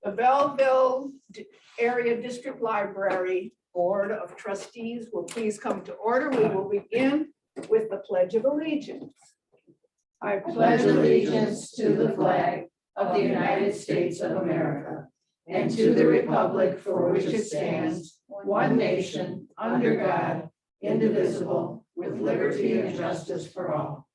The Belleville Area District Library Board of Trustees will please come to order. We will begin with the Pledge of Allegiance. I pledge allegiance to the flag of the United States of America and to the republic for which it stands, one nation, under God, indivisible, with liberty and justice for all.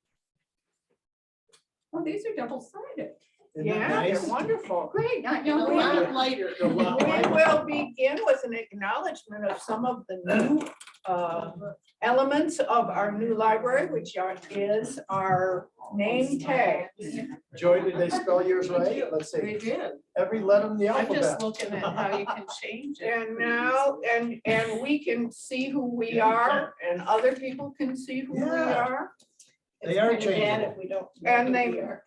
Oh, these are double-sided. Isn't that Yeah, nice? they're wonderful. Great, not A young lot lady. lighter. A lot We lighter. will begin with an acknowledgement of some of the new elements of our new library, which is our name tag. Joy, did they spell yours right? Let's They see. did. Every letter in the I'm just alphabet. looking at how you can change it. And now, and we can see who we are, and other people can see who we Yeah. are. They are It's kinda bad changing. if we don't. know And who they, we are.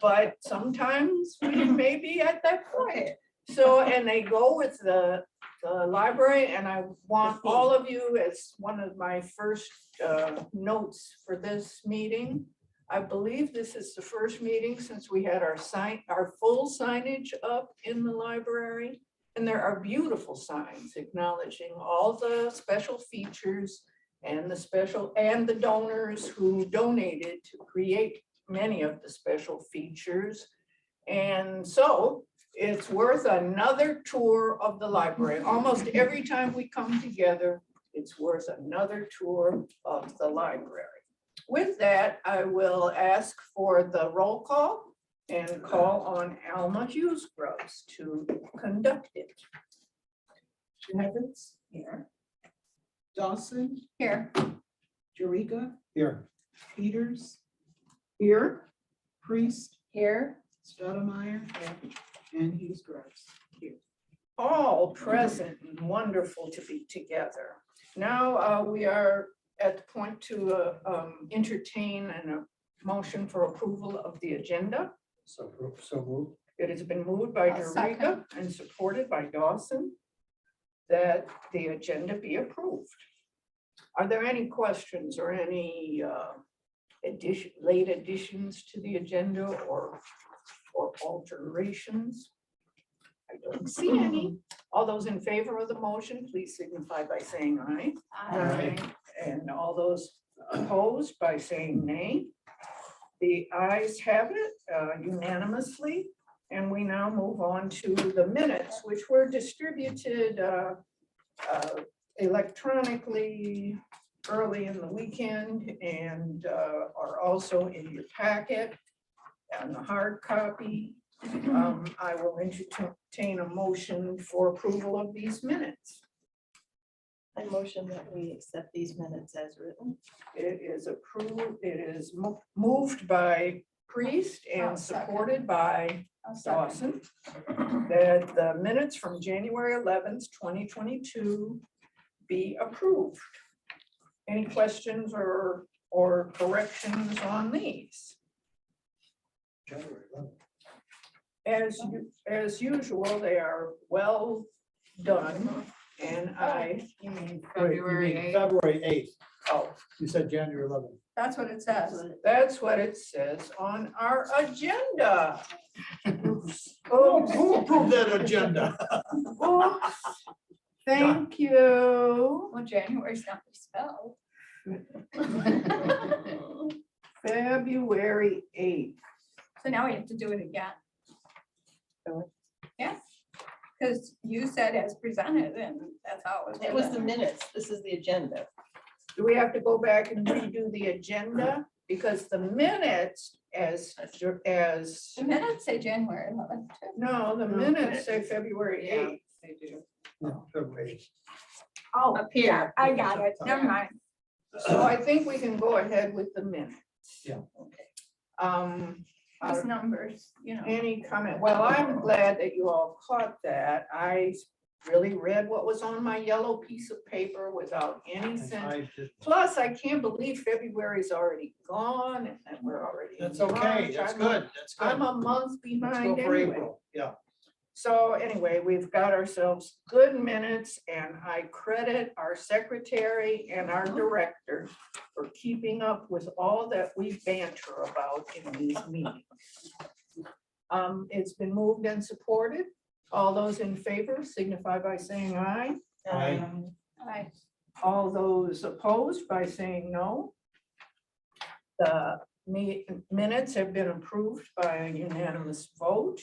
but sometimes we may be at that point. So, and they go with the library, and I want all of you, as one of my first notes for this meeting. I believe this is the first meeting since we had our full signage up in the library. And there are beautiful signs acknowledging all the special features and the donors who donated to create many of the special features. And so it's worth another tour of the library. Almost every time we come together, it's worth another tour of the library. With that, I will ask for the roll call and call on Alma Hughes-Gross to conduct it. Evans, here. Dawson, Here, Jerica, Here. Peters, Here, Priest, here. Stoudemire, and Hughes Gross. Here. all present and wonderful to be together. Now we are at the point to entertain a motion for approval of the agenda. So moved. It has been moved by I'll second. Jerica and supported by Dawson that the agenda be approved. Are there any questions or any late additions to the agenda or alterations? I don't see any. All those in favor of the motion, please signify by saying aye. Aye. And all those opposed by saying nay. The ayes have it unanimously. And we now move on to the minutes, which were distributed electronically early in the weekend and are also in your packet and the hard copy. I will entertain a motion for approval of these minutes. I motion that we accept these minutes as written. It is approved, it is moved by Priest I'll and second. supported by I'll second. Dawson, that the minutes from January 11th, 2022 be approved. Any questions or corrections on these? January 11th. As usual, they are well done, and You mean Wait, you mean February 8th. oh, You said January 11th. That's what it says. that's what it says on our agenda. Who approved that agenda? Oops. Thank you. Well, January's not spelled. February 8th. So now we have to do it again. Really? Yeah, because you said as presented and that's how it was. It was the presented. minutes. This is the agenda. Do we have to go back and redo the agenda? Because the minutes The minutes say January 11th. too. no, the minutes say February 8th. They do. No, February 8th. Oh, Up here. I got it. Never mind. So I think we can go ahead with the minutes. Yeah. Okay. Those numbers, you know. Any comment? Well, I'm glad that you all caught that. I really read what was on my yellow piece of paper without any And sense. I did- Plus, I can't believe February's already gone and that we're already. in That's okay. March. That's I'm good. That's good. I'm a month Let's behind go for anyway. April. Yeah. So anyway, we've got ourselves good minutes and I credit our secretary and our director for keeping up with all that we banter about in these meetings. It's been moved and supported All those in favor signify by saying aye. Aye. Aye. All those opposed by saying no. The minutes have been approved by a unanimous vote.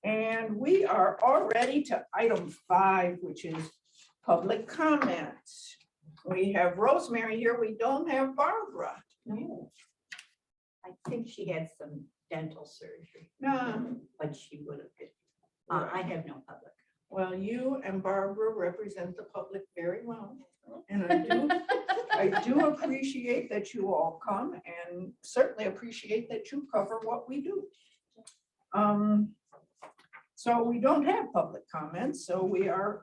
And we are already to item 5, which is public comments. We have Rosemary here. We don't have Barbara. No. I think she had some dental surgery, No. but she would have been. I have no public. Well, you and Barbara represent the public very well. And I do appreciate that you all come and certainly appreciate that you cover what we do. So we don't have public comments, so we're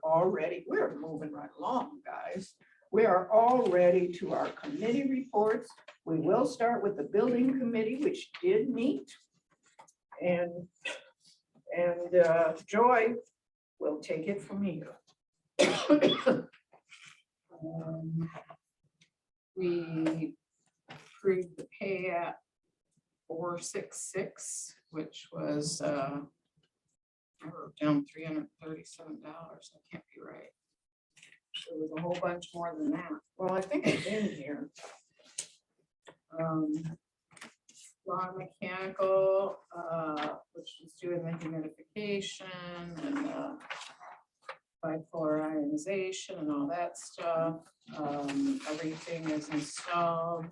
moving right along, guys. We are all ready to our committee reports. We will start with the building committee, which did meet. And Joy will take it from here. We approved the pay at 466, which was I wrote down $337. That can't be right. There was a whole bunch more than that. Well, I think it's in here. Law mechanical, which is doing the humidification and bipolar ionization and all that stuff. Everything is installed,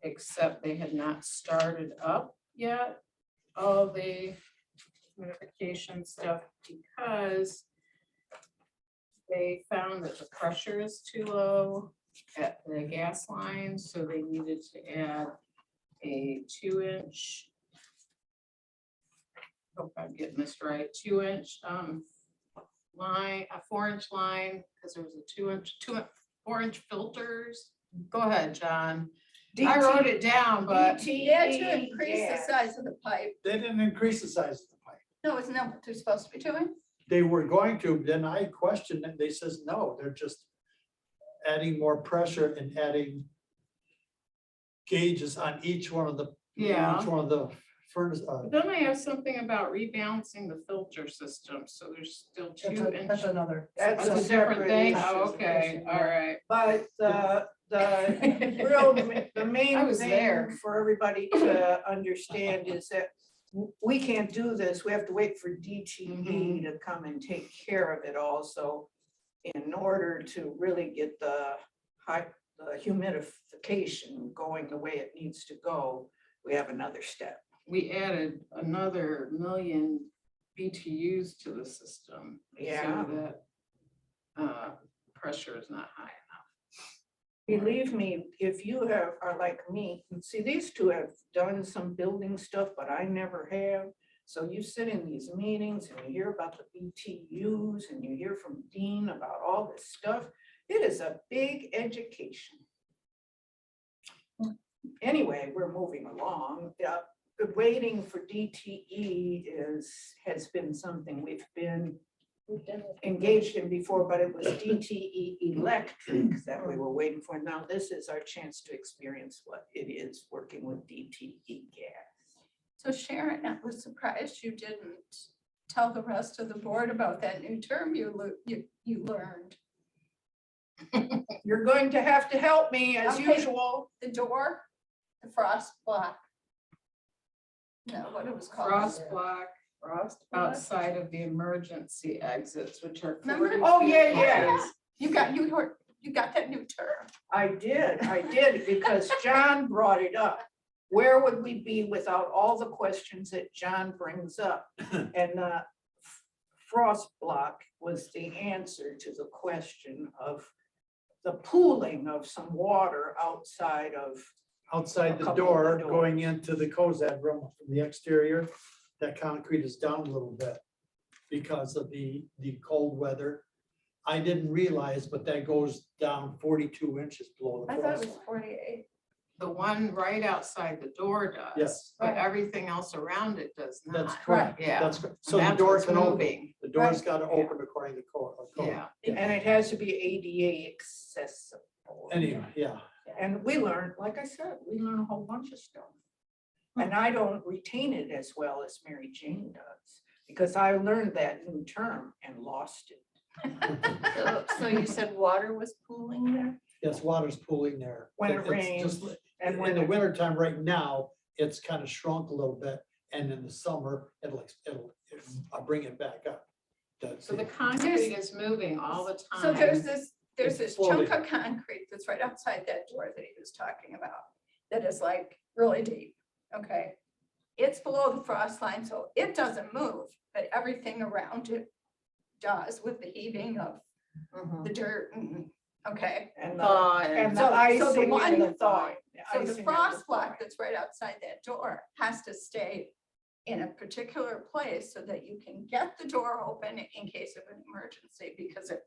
except they had not started up yet, all the humidification stuff, because they found that the pressure is too low at the gas line, so they needed to add a 2-inch, hope I'm getting this right, 2-inch line, a 4-inch line, because there was a 4-inch filters. Go ahead, John. I wrote it down, but You had to increase the size of the pipe. They didn't increase the size of the pipe. No, isn't that what they're supposed to be doing? They were going to, then I questioned it. They says, no, they're just adding more pressure and adding gauges on each one of the, yeah. each one of the furnace. But then I have something about rebalancing the filter system, so there's still 2-inch. That's That's a a different separate thing. issue. Oh, okay, all right. But the main I was thing there. for everybody to understand is that we can't do this. We have to wait for DTE to come and take care of it also. In order to really get the humidification going the way it needs to go, we have another step. We added another 1 million BTUs to the system. Yeah. So that pressure is not high enough. Believe me, if you are like me, see, these two have done some building stuff, but I never have. So you sit in these meetings and you hear about the BTUs and you hear from Dean about all this stuff. It is a big education. Anyway, we're moving along. Waiting for DTE has been something we've been engaged in before, but it was DTE electric that we were waiting for. Now this is our chance to experience what it is working with DTE gas. So Sharon, I was surprised you didn't tell the rest of the board about that new term you learned. You're going to have to help me as Okay. usual. The door, the frost block. No, what it was called. Frost block outside of the emergency exits, which are. Remember? 40 Oh, yeah, feet yeah. wide. You got that new term. I did because John brought it up. Where would we be without all the questions that John brings up? And the frost block was the answer to the question of the pooling of some water outside of. Outside A the couple door, of doors. going into the COZAD room from the exterior, that concrete is down a little bit because of the cold weather. I didn't realize, but that goes down 42 inches below the I thought it frost was line. 48. The one right outside the door does. Yes. But Right. everything else around it does That's not. correct. Yeah. That's correct. And So the that's door what's can open. moving. The door's Right. got to open according to code. Yeah. And it has to be ADA accessible. Anyway, yeah. And we learned, like I said, we learn a whole bunch of stuff. And I don't retain it as well as Mary Jane does. because I learned that new term and lost it. So you said water was pooling there? Yes, water's pooling there. When it It's just- rains and In when the it- winter time right now, it's kind of shrunk a little bit, and in the summer, I'll bring it back up. So the concrete is moving all the time. So there's this It's chunk floating. of concrete that's right outside that door that he was talking about, that is like really deep, okay? It's below the frost line, so it doesn't move, but everything around it does with the heaving of the dirt and, okay? And the, Thaw and and the So the icing one- and the thawing. So the icing and frost block thawing. that's right outside that door has to stay in a particular place so that you can get the door open in case of an emergency, because if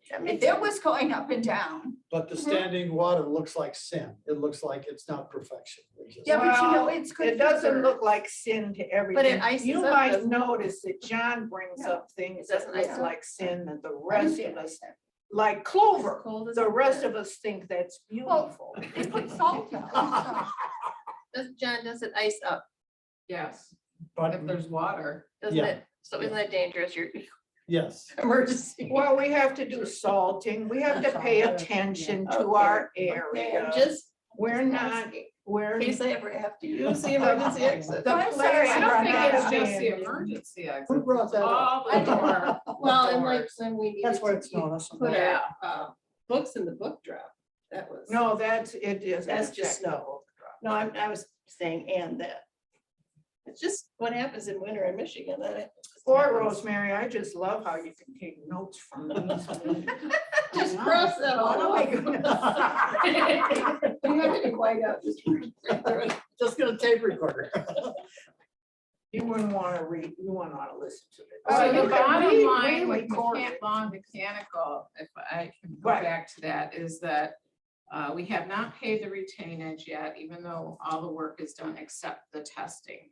it was going up and down. But the standing water looks like sin. It looks like it's not perfection. It's just- Yeah, but you know, Well, it's good. It doesn't for- look like sin to everything. ices You up, might doesn't it? notice that John brings No, up things it that doesn't look ice up. like sin that the I rest see of it. us, like clover, Cold as the a rest bird. of us think that's Well, beautiful. They put salt down. so- John, does it ice up? Yes, But, if there's water. Doesn't Yeah. it? So isn't that dangerous? Your yes, emergency. Well, we have to do salting. We have to pay attention to our area. Just, We're not, we're. in case I ever have to use the emergency exit. The I'm sorry, place I don't think we're it's not just the in. emergency exit. Who brought that up? All the door. Well, and like doors. when we That's needed where to it's noticeable. put Yeah. our books in the book drop. That was. No, that's, it is. That's just snow. No, I was saying and that. It's just what happens in winter in Michigan. That it just Boy, happens. Rosemary, I just love how you can take notes from these. Just cross that all Oh my off. goodness. You have any whiteout, just read through it. just get a tape recorder. You wouldn't want to read, you wouldn't want to listen to it. So You the can bottom line with re-record it. lawn mechanical, if I can go Right. back to that, is that we have not paid the retainage yet, even though all the work is done except the testing.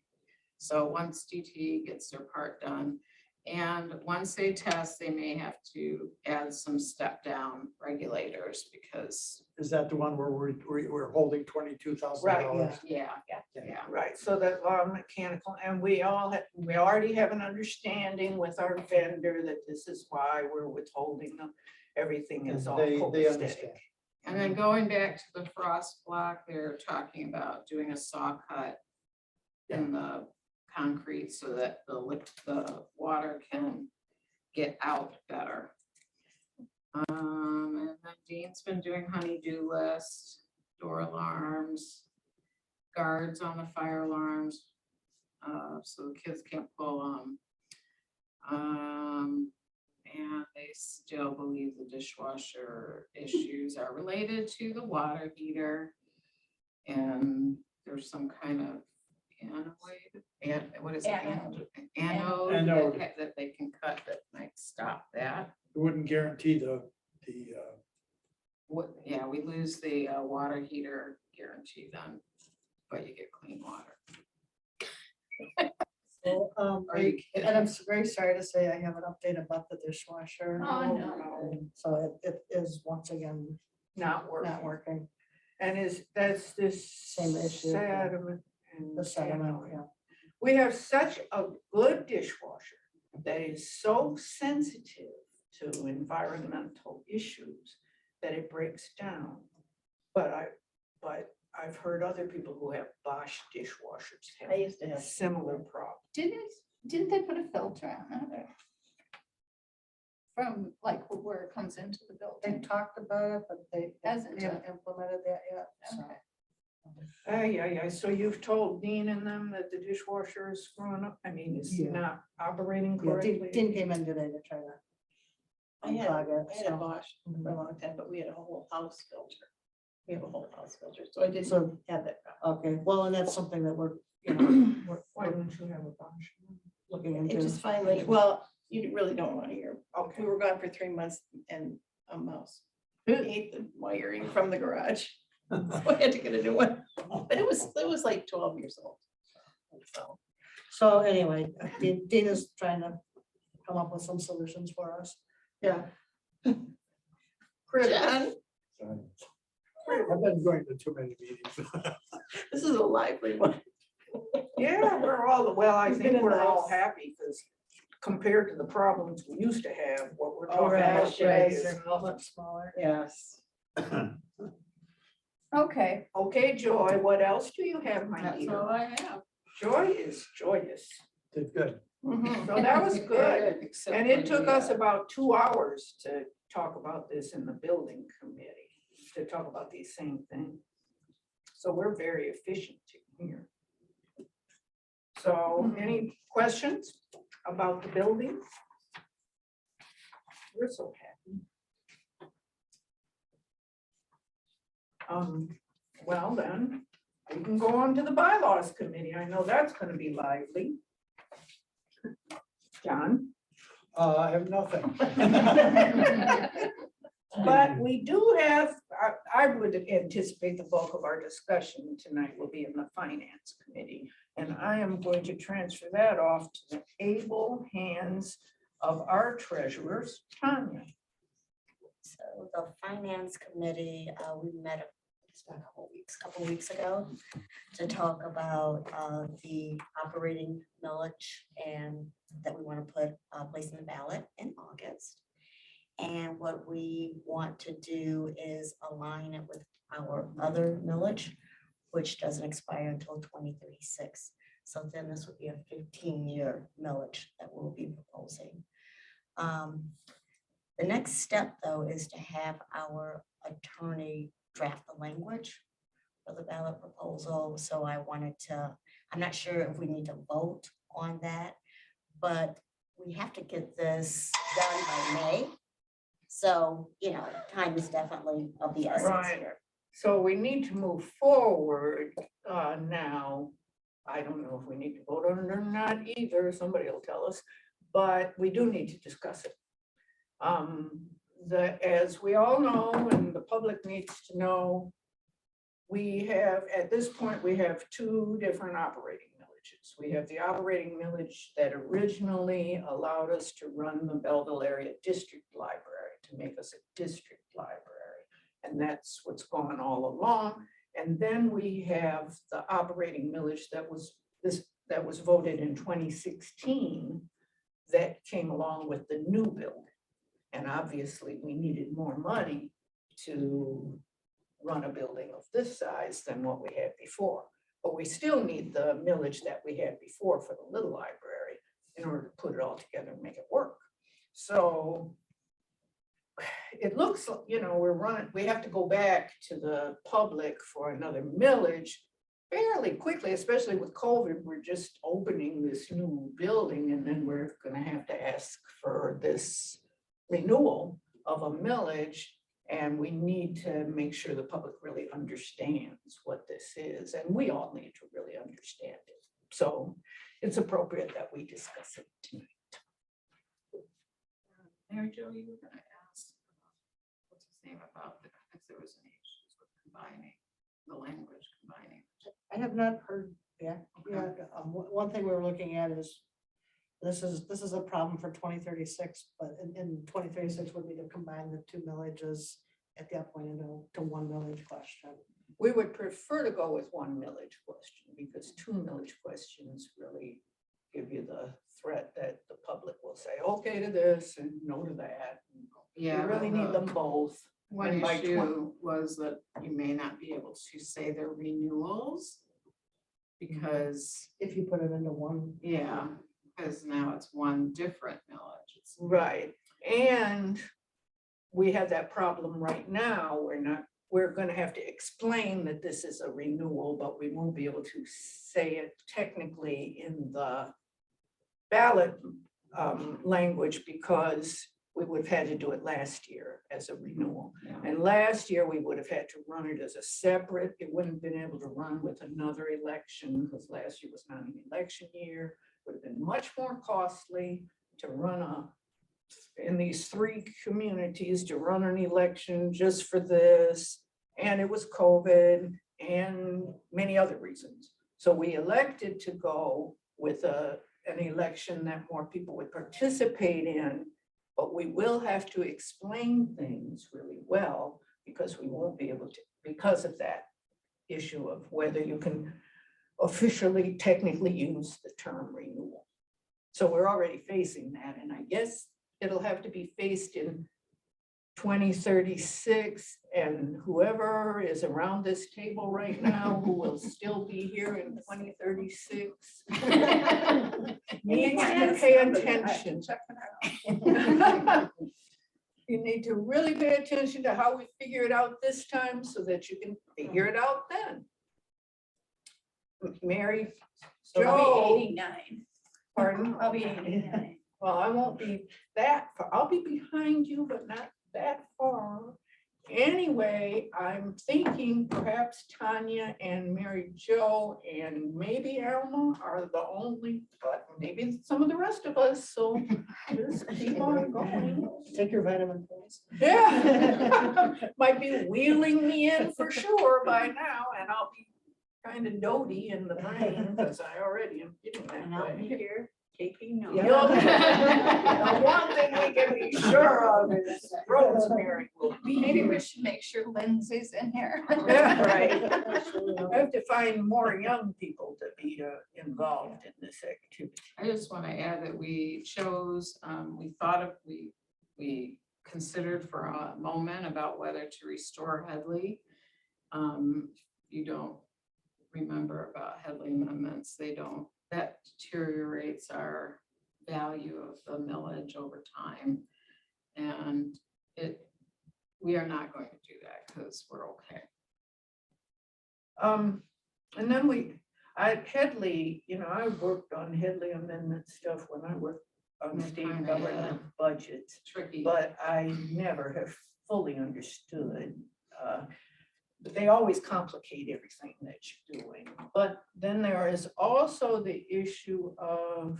So once DT gets their part done, and once they test, they may have to add some step down regulators because, Is that the one where we're holding $22,000? yeah. Right, so that mechanical, and we already have an understanding with our vendor that this is why we're withholding them. Everything is all They copacetic. understand. And then going back to the frost block, they're talking about doing a saw cut in the concrete so that the water can get out better. And then Dean's been doing honeydew list, door alarms, guards on the fire alarms, so the kids can't pull them. And they still believe the dishwasher issues are related to the water heater. And there's some kind of anode, and what is it? Anode. Anode Anode. that they can cut that might stop that. It wouldn't guarantee the What, yeah, we lose the water heater guarantee then, but you get clean water. So, Are you kidding? and I'm very sorry to say I have an update about the dishwasher. Oh, no. So it is once again Not working. not working. And that's this. Same issue, yeah. Sediment. and The sediment, anode. yeah. We have such a good dishwasher that is so sensitive to environmental issues that it breaks down. But I've heard other people who have Bosch dishwashers I have used to have. similar problems. Didn't they put a filter on it? From like where it comes into the They building? talked about it, but they Hasn't haven't implemented that yet. So. Okay. So you've told Dean and them that the dishwasher is screwing up? I mean, is Yeah. not operating Yeah, correctly? Dean came in today to try to I had unplug it. I had a so. Bosch for a long time, but we had a whole house filter. We have a whole house filter, so I didn't So, have that problem. okay, well, and that's something that we're Why don't you have a Bosch? looking It into. just finally, well, you really don't want to hear. Okay. We were gone for 3 months and a mouse ate the wiring from the garage. So I had to get a new one, but it was like 12 years old. So, So anyway, Dean is trying to come up with some solutions for us. yeah. Chris, John, I've been going to too many meetings. this is a lively one. yeah, we're all, well, I You've been think in we're the all house. happy because compared to the problems we used to have, what we're Oh, talking right, about today right. is They're nothing. much smaller. Yes. Okay, Okay, Joy, what else do you have, my That's dear? all I have. Joy is joyous. Did good. So that was good. Except And for it took the, us about 2 hours to talk about this in the building committee, to talk about these same things. So we're very efficient here. So any questions about the building? We're so happy. Well then, we can go on to the bylaws committee. I know that's gonna be lively. John? I have nothing. But we do have, I would anticipate the bulk of our discussion tonight will be in the finance committee. And I am going to transfer that off to the able hands of our treasurers, Tanya. So the finance committee, we met it's been a couple weeks ago to talk about the operating millage and that we want to put place in the ballot in August. And what we want to do is align it with our other millage, which doesn't expire until 2036. So then this would be a 15-year millage that we'll be proposing. The next step, though, is to have our attorney draft the language for the ballot proposal. So I wanted to, I'm not sure if we need to vote on that, but we have to get this done by May. So, you know, time is definitely of the essence Right. here. So we need to move forward now. I don't know if we need to vote on it or not either. Somebody will tell us, but we do need to discuss it. As we all know, and the public needs to know, we have, at this point, we have 2 different operating millages. We have the operating millage that originally allowed us to run the Belleville Area District Library, to make us a district library. And that's what's gone all along. And then we have the operating millage that was voted in 2016 that came along with the new building. And obviously, we needed more money to run a building of this size than what we had before. But we still need the millage that we had before for the little library in order to put it all together and make it work. So it looks, you know, we have to go back to the public for another millage fairly quickly, especially with COVID. We're just opening this new building and then we're gonna have to ask for this renewal of a millage. And we need to make sure the public really understands what this is. And we all need to really understand it. So it's appropriate that we discuss it tonight. Mary Jo, you were gonna ask, what's his name about the, if there was any issues with combining the language, combining. I have not heard back yet. One thing we were looking at is, this is a problem for 2036, but in 2036, would we to combine the 2 millages at that point into 1 millage question? We would prefer to go with 1 millage question because 2 millage questions really give you the threat that the public will say, okay to this and no to that. Yeah. We really need them both. One And by issue was that you may not be able to say their renewals. Because, If you put it into 1. yeah, because now it's one different millage. It's Right, and we have that problem right now. We're gonna have to explain that this is a renewal, but we won't be able to say it technically in the ballot language because we would have had to do it last year as a renewal. Yeah. And last year, we would have had to run it as a separate, it wouldn't have been able to run with another election because last year was not an election year. Would have been much more costly to run in these 3 communities to run an election just for this. And it was COVID and many other reasons. So we elected to go with an election that more people would participate in, but we will have to explain things really well because we won't be able to, because of that issue of whether you can officially technically use the term renewal. So we're already facing that, and I guess it'll have to be faced in 2036, and whoever is around this table right now who will still be here in 2036 needs to pay attention. Check it out. You need to really pay attention to how we figure it out this time so that you can figure it out then. Mary So I'll Jo, be 89. pardon? I'll be 89. Well, I won't be that far. I'll be behind you, but not that far. Anyway, I'm thinking perhaps Tanya and Mary Jo and maybe Alma are the only, but maybe some of the rest of us, so just keep on going. Take your vitamin pills. Yeah. Might be wheeling me in for sure by now, and I'll be kind of doty in the brain, because I already am getting And that I'll be way. here taking notes. The one thing we can be sure of is Rosemary will be Maybe here. we should make sure Lindsay's in here. Yeah, right. I have to find more young people to be involved in this activity. I just want to add that we chose, we thought of, we considered for a moment about whether to restore Headley. You don't remember about Headley amendments, that deteriorates our value of the millage over time. And we are not going to do that because we're okay. And then Headley, I worked on Headley amendment stuff when I worked on state Kinda, government budgets, Tricky. but I never have fully understood. But they always complicate everything that you're doing. But then there is also the issue of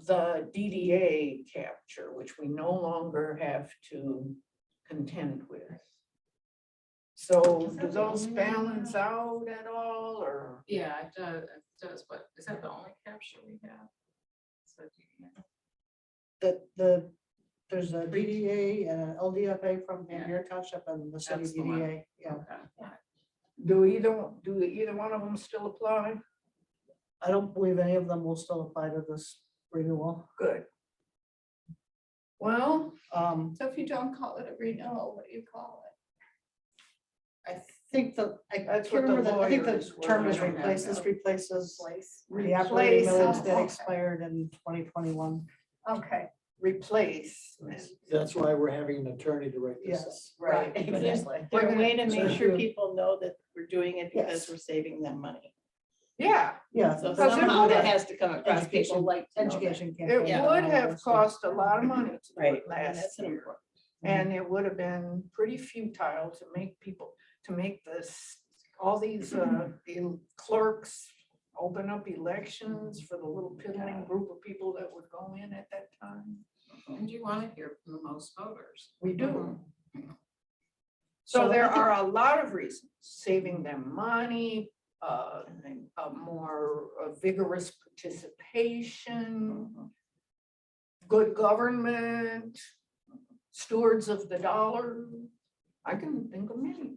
the DDA capture, which we no longer have to contend with. So do those balance out at all, or? Yeah, it does, but is that the only capture we have? So, There's a DDA and an LDFA from Van Buren Township and the city That's the one. DDA, yeah. okay. Do either one of them still apply? I don't believe any of them will still apply to this renewal. Good. Well, So if you don't call it a renewal, what do you call it? I think I That's can't what the remember, I think the lawyers were. term is I don't replaces know. Place. the operating millage Oh, that okay. expired in 2021. Okay, replacement, That's why we're having an attorney to write this. up. Yes. right? Exactly. They're a way to So make if sure you- people know that we're doing it because Yes. we're saving them money. Yeah, Yeah. So Because it somehow that would've- has to come across, people Education- like to know that. Education it campaign. Yeah. would have cost a lot of money to do Right, it and last that's an year. important. And it would have been pretty futile to make this, all these the clerks open up elections for the little piddling group of people that would go in at that time. And you want to hear from the most voters. We do. Mhm. So So there I think- are a lot of reasons, saving them money, a more vigorous participation, good government, stewards of the dollar. I can think of many.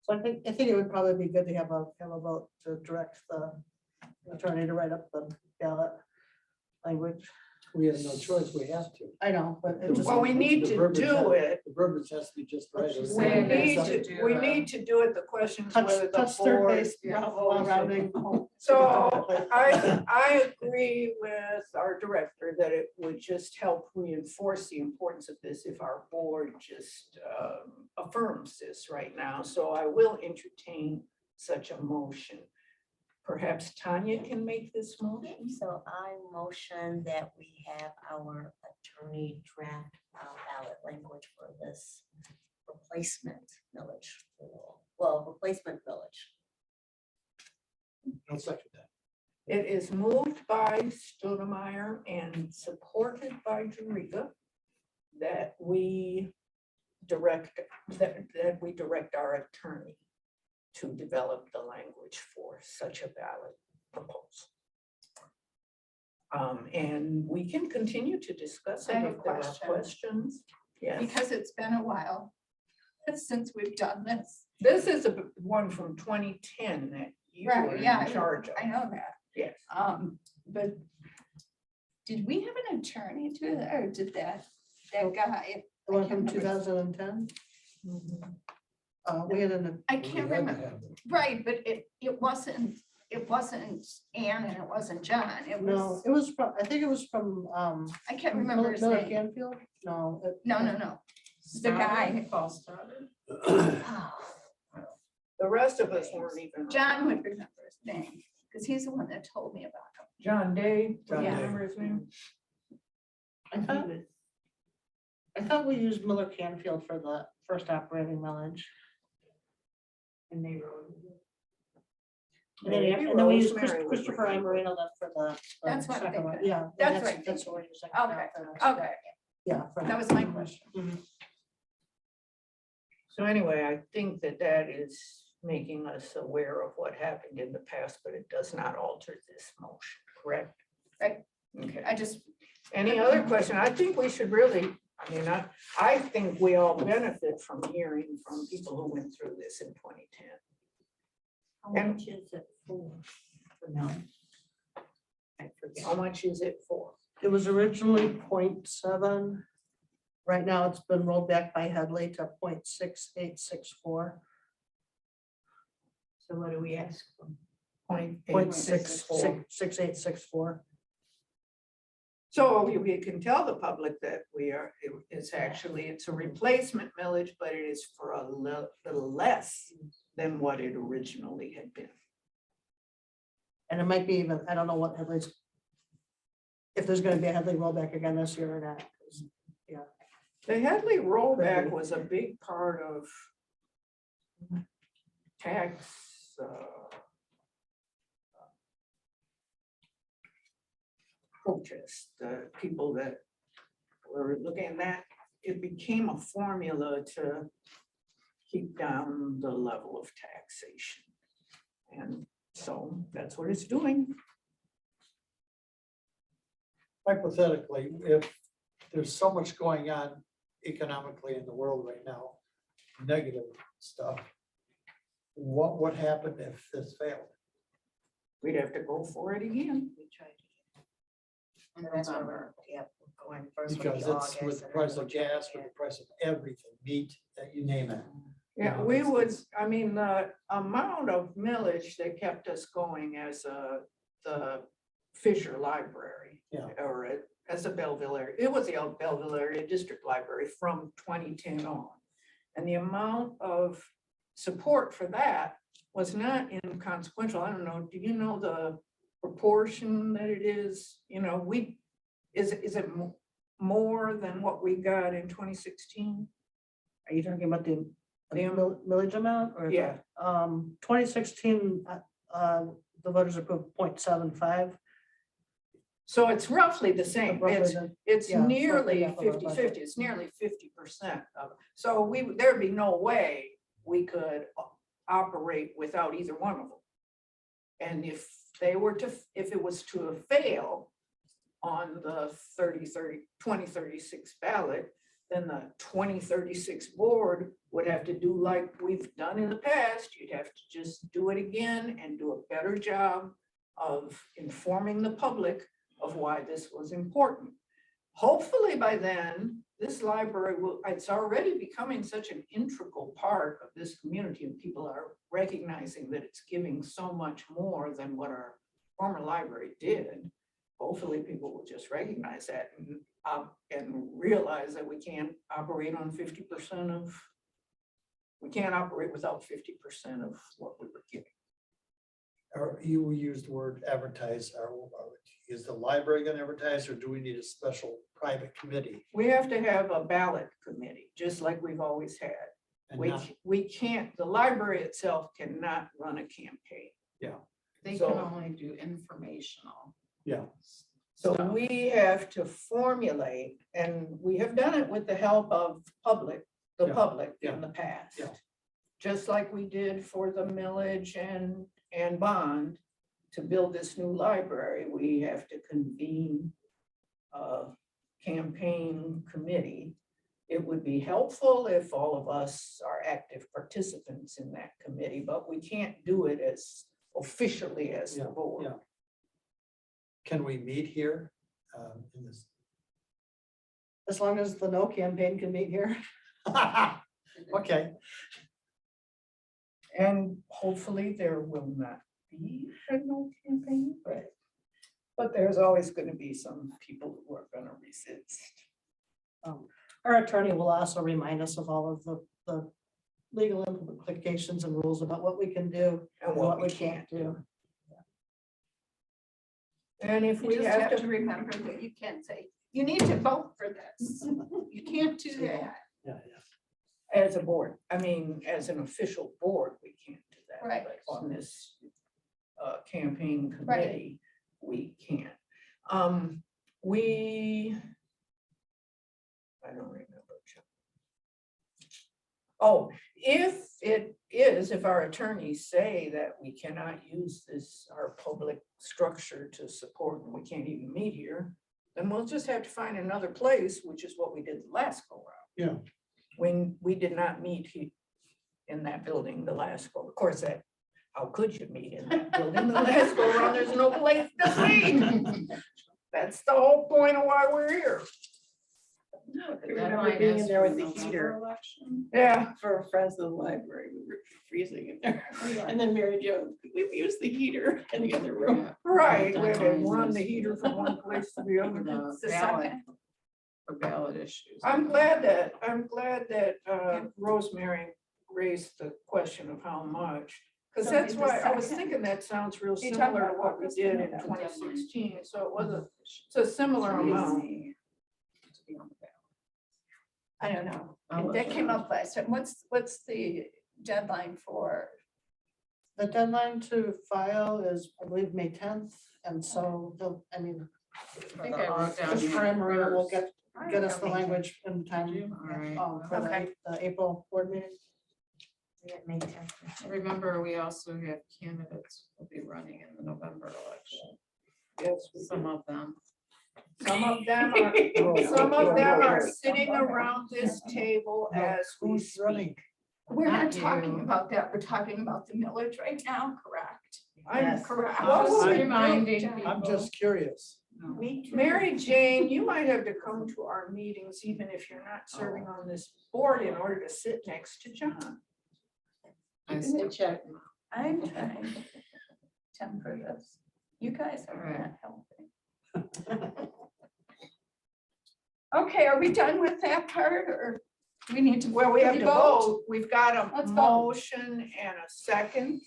So I think it would probably be good to have a vote to direct the attorney to write up the ballot language. We have no choice, we have to. I know, but it just. Well, we need The to verbiage do has- it. The verbiage has to be just right. Let's just We say need that's to, up to we you. need to do it. The question is whether the Touch third board. base, yeah. while rounding. So I agree with our director that it would just help reinforce the importance of this if our board just affirms this right now. So I will entertain such a motion. Perhaps Tanya can make this motion. So I motion that we have our attorney draft ballot language for this replacement millage. Well, replacement millage. I'll second that. It is moved by Stoudemire and supported by Jeriga that we direct our attorney to develop the language for such a ballot proposal. And we can continue to discuss I it have a if there are question. questions. Yes, because it's been a while since we've done this. this is a one from 2010 that you were Right, yeah, in charge of. I know that. Yes. But did we have an attorney to that, or did that guy? The one I can't from remember. 2010. We had an, I can't remember, right, but it wasn't Ann and it wasn't John, it no, was, it was from, I think it was from, I can't remember his Miller name. Canfield? No. No. The guy, Paul Stoddard. The rest of us weren't even. John would remember his name, because he's the one that told me about him. John Day, do you John Day. remember his name? I thought we used Miller Canfield for the first operating millage. And they wrote. And then, Maybe and then we used Rosemary would Christopher remember. Imerino for the. That's what I'm second one. thinking. Yeah. That's what I'm That's what we're using. Okay, okay, Yeah. for that was my Mhm. question. Mhm. So anyway, I think that is making us aware of what happened in the past, but it does not alter this motion, correct? Right. Okay. I just, Any other question? I think we should really, I think we all benefit from hearing from people who went through this in 2010. How And- much is it for now? I forget. How much is it for? It was originally 0.7. Right now, it's been rolled back by Headley to 0.6864. So what do we ask for? 0.864. 6864. So we can tell the public that it's a replacement millage, but it is for a little less than what it originally had been. And it might be even, I don't know what Headley's, if there's gonna be a Headley rollback again this year or not. 'Cause The Headley rollback was a big part of tax protest, the people that were looking at that, it became a formula to keep down the level of taxation. And so that's what it's doing. Hypothetically, if there's so much going on economically in the world right now, negative stuff, what would happen if this failed? We'd have to go for it again. We tried to. And that's where we're, yeah, going first. with Because the it's with August the and price then of we'll try gas, to with the get- price of everything, meat, you name it. Yeah, Yeah, we it's- would, it's- the amount of millage that kept us going as the Fisher Library. Yeah. Or as a Belleville area, it was the Belleville Area District Library from 2010 on. And the amount of support for that was not inconsequential. I don't know, do you know the proportion that it is? Is it more than what we got in 2016? Are you talking about the The millage amount or? Yeah. 2016, the voters approved 0.75. So it's roughly the same. It's yeah, nearly roughly half of our 50-50. budget. It's nearly 50% of, so there'd be no way we could operate without either one of them. And if it was to fail on the 2036 ballot, then the 2036 board would have to do like we've done in the past. You'd have to just do it again and do a better job of informing the public of why this was important. Hopefully by then, this library it's already becoming such an integral part of this community, and people are recognizing that it's giving so much more than what our former library did. Hopefully people will just recognize that and realize that we can't operate on 50% of, we can't operate without 50% of what we were giving. Or you used the word advertise, is the library gonna advertise, or do we need a special private committee? We have to have a ballot committee, just like we've always had. And We, not- we can't, the library itself cannot run a campaign. They So- can only do informational. Yeah, So stuff. we have to formulate, and we have done it with the help of the Yeah, public yeah, in the past. yeah. Just like we did for the millage and bond to build this new library, we have to convene a campaign committee. It would be helpful if all of us are active participants in that committee, but we can't do it as officially as the Yeah, board. yeah. Can we meet here? In this? As long as the no campaign can meet here. Okay, And hopefully there will not be a no campaign, but there's always gonna be some people who are gonna resist. Our attorney will also remind us of all of the legal implications and rules about what we can do And and what we can't do. And if You we just have have to, to remember that you can't say, you need to vote for this. You can't do that. yeah, as a board, I mean, as an official board, we can't do that. Right. But on this campaign Right. committee, we can't. I don't remember. Oh, if our attorneys say that we cannot use this, our public structure to support, and we can't even meet here, then we'll just have to find another place, which is what we did the last go round. Yeah. When we did not meet in that building the last go, of course, that, how could you meet in that building the last go round? There's no place to meet. That's the whole point of why we're here. The remember deadline being in is there with for the November heater. election. Yeah, For Friends of the Library, we were freezing in there. And then Mary Jo, we've used the heater in the other room. Yeah. right. The We had to deadline run is the heater from one place to the other. The The ballot, second. for ballot issues. I'm glad that Rosemary raised the question of how much. Because So that's the why I was second- thinking that sounds real You talking similar to about what we August? did in No. 2016. So it was it's a similar amount. To be on the ballot. I don't know. I'll That let came you up last time. What's the deadline for? The deadline to file is, I believe, May 10th, and so they'll, I mean, I think I wrote down. Ms. Marina will June get us the language in time June, all right. for Okay. the April board meeting. first. Remember, we also have candidates will be running in the November election, Yes, we some do. of them. Some of them are sitting around this table as we who's speak. running? We're Not not talking you. about that. We're talking about the millage right now, correct? I'm Correct. What Just will we do, reminding John? people. I'm just curious. Mary Jane, you might have to come to our meetings, even if you're not serving on this board, in order to sit next to John. I see. check. I'm trying to temper this. You guys are Alright. not helping. Okay, are we done with that part or we need to? Well, we have do to vote. We've got a Let's vote. motion and a second,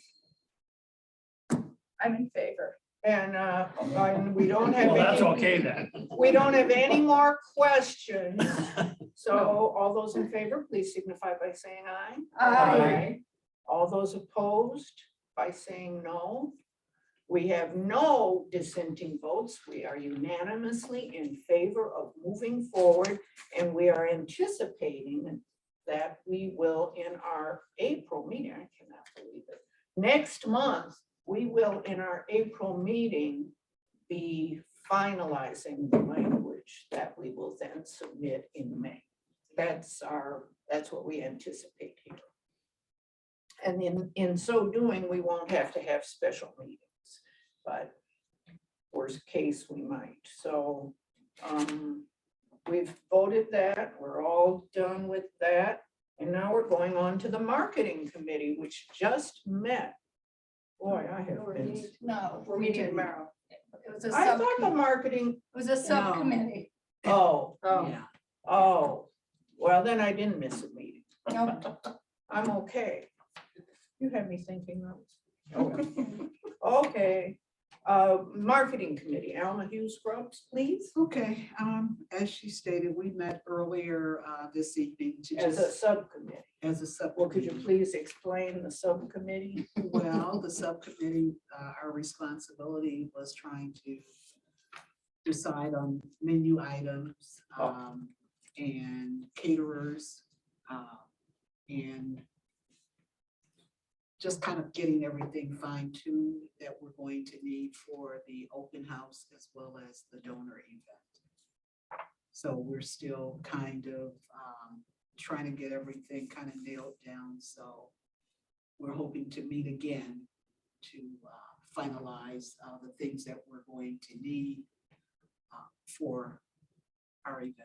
I'm in favor. and we don't have Well, that's any, okay then. we don't have any more questions. So all those in favor, please signify by saying aye. Aye. All those opposed by saying no. We have no dissenting votes. We are unanimously in favor of moving forward, and we are anticipating that we will, in our April meeting, I cannot believe it, next month, we will, in our April meeting, be finalizing the language that we will then submit in May. That's what we anticipate here. And in so doing, we won't have to have special meetings, but worst case, we might. So we've voted that, we're all done with that. And now we're going on to the marketing committee, which just met. Boy, I have been. No, We're we meeting didn't. tomorrow. It was a I thought the subcommittee. marketing, It was a subcommittee. oh, Oh, oh, well, then I didn't miss a meeting. No, I'm okay. You had me thinking that. Okay, marketing committee, Alma Hughes Scruggs, please, Okay, as she stated, we met earlier this evening to as a just, subcommittee. as a Well, could you subcommittee. please explain the subcommittee? Well, the subcommittee, our responsibility was trying to decide on menu items and caterers and just kind of getting everything fine tuned that we're going to need for the open house as well as the donor event. So we're still kind of trying to get everything kind of nailed down. So we're hoping to meet again to finalize the things that we're going to need for our event.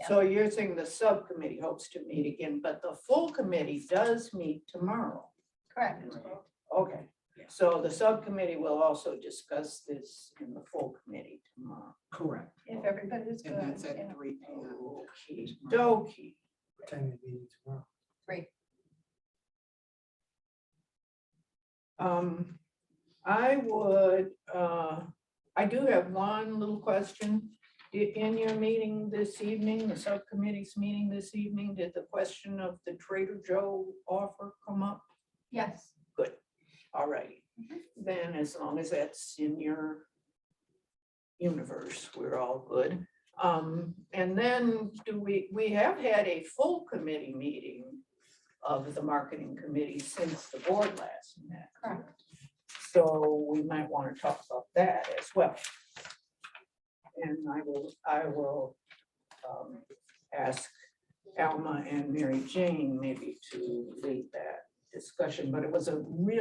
So you're saying the subcommittee hopes to meet again, but the full committee does meet tomorrow. Correct. Okay, Yeah. so the subcommittee will also discuss this in the full committee tomorrow. Correct. If everybody's good. And that's you at know. 3 p.m. Okey dokey. What time are you meeting tomorrow? I would, I do have one little question. In your meeting this evening, the subcommittee's meeting this evening, did the question of the Trader Joe offer come up? Yes. All right, then as long as that's in your universe, we're all good. And then we have had a full committee meeting of the marketing committee since the board last met. Correct. So we might want to talk about that as well. And I will ask Alma and Mary Jane maybe to lead that discussion, but it was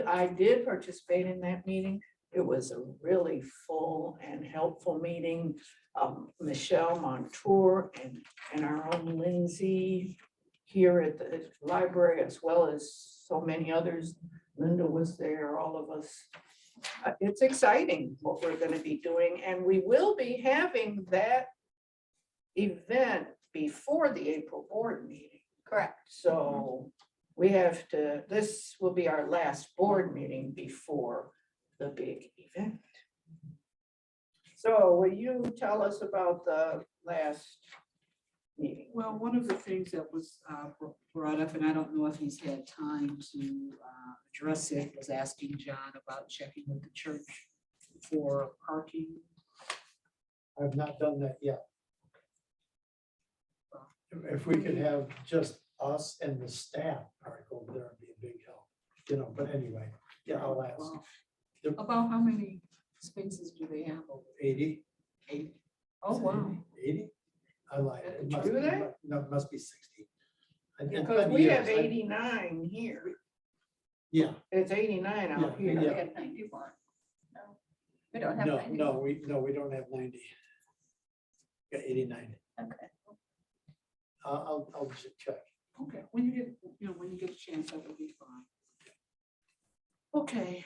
I did participate in that meeting. It was a really full and helpful meeting. Michelle Montour and our own Lindsay here at the library, as well as so many others. Linda was there, all of us. It's exciting what we're going to be doing, and we will be having that event before the April board meeting. Correct. So we have to, this will be our last board meeting before the big event. So will you tell us about the last meeting? Well, one of the things that was brought up, and I don't know if he's had time to address it, was asking John about checking with the church for parking. I've not done that yet. If we could have just us and the staff park over there, would be a big help, you know, but anyway, yeah, I'll ask. About how many spaces do they have over 80, 8? Oh, wow. 80? I lied. It must Do be- they? No, it must be 60. It's been Because we have years. 89 here. Yeah, It's 89 out Yeah, We here. have 91. No, we don't have no, 91. we don't have 90. Got 89. Okay. I'll just check. Okay, when you get a chance, that would be fine. Okay,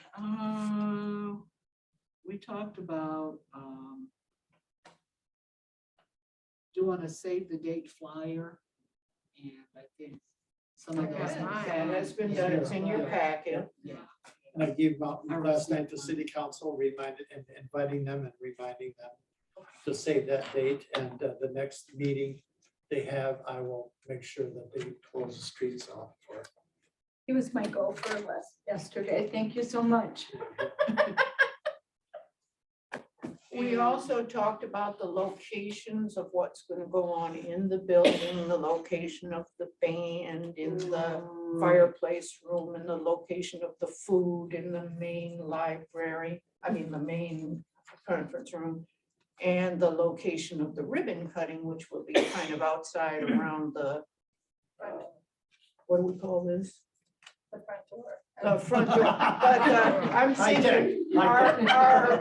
we talked about doing a save the date flyer. And I think some of I those. got mine. That has been done. It's in your packet. Yeah. And I gave them out I last received night to mine. city council, reminded and inviting them and reminding them to save that date, and the next meeting they have, I will make sure that they close the streets off for. He was my gopher yesterday. Thank you so much. We also talked about the locations of what's going to go on in the building, the location of the band in the fireplace room, and the location of the food in the main library, I mean, the main conference room, and the location of the ribbon cutting, which will be kind of outside around the, what do we call this? The front door. The front door, but I'm High-tech, thinking high-tech.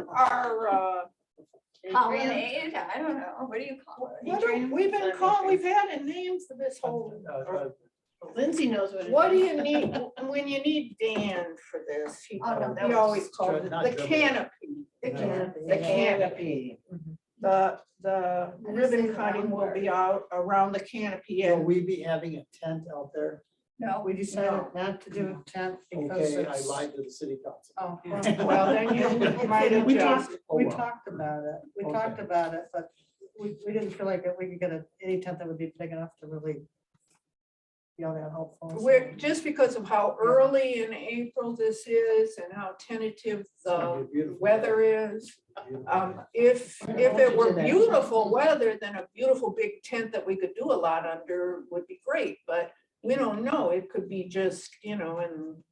our Colonnade, I don't know. What do you call it? we've had a name for this whole. Lindsay knows what it is. What do you need, when you need Dan for this? He Oh, no, that he was always called it not the dribbling. canopy. The canopy. The canopy. The ribbon cutting will be out around the canopy Will and we be having a tent out there? No, We decided not to do a tent because Okay, I it's. lied to the city council. Oh, well, then you might We adjust. talked, Oh, we well. talked about it, we Okay. talked about it, but we didn't feel like that we could get any tent that would be big enough to really be all that helpful. so- We're, just because of how early in April this is and how tentative It's gonna the be a beautiful weather day. is. Beautiful If it were beautiful weather, then a beautiful big tent that we could do a lot under would be great, but we don't know. It could be just, and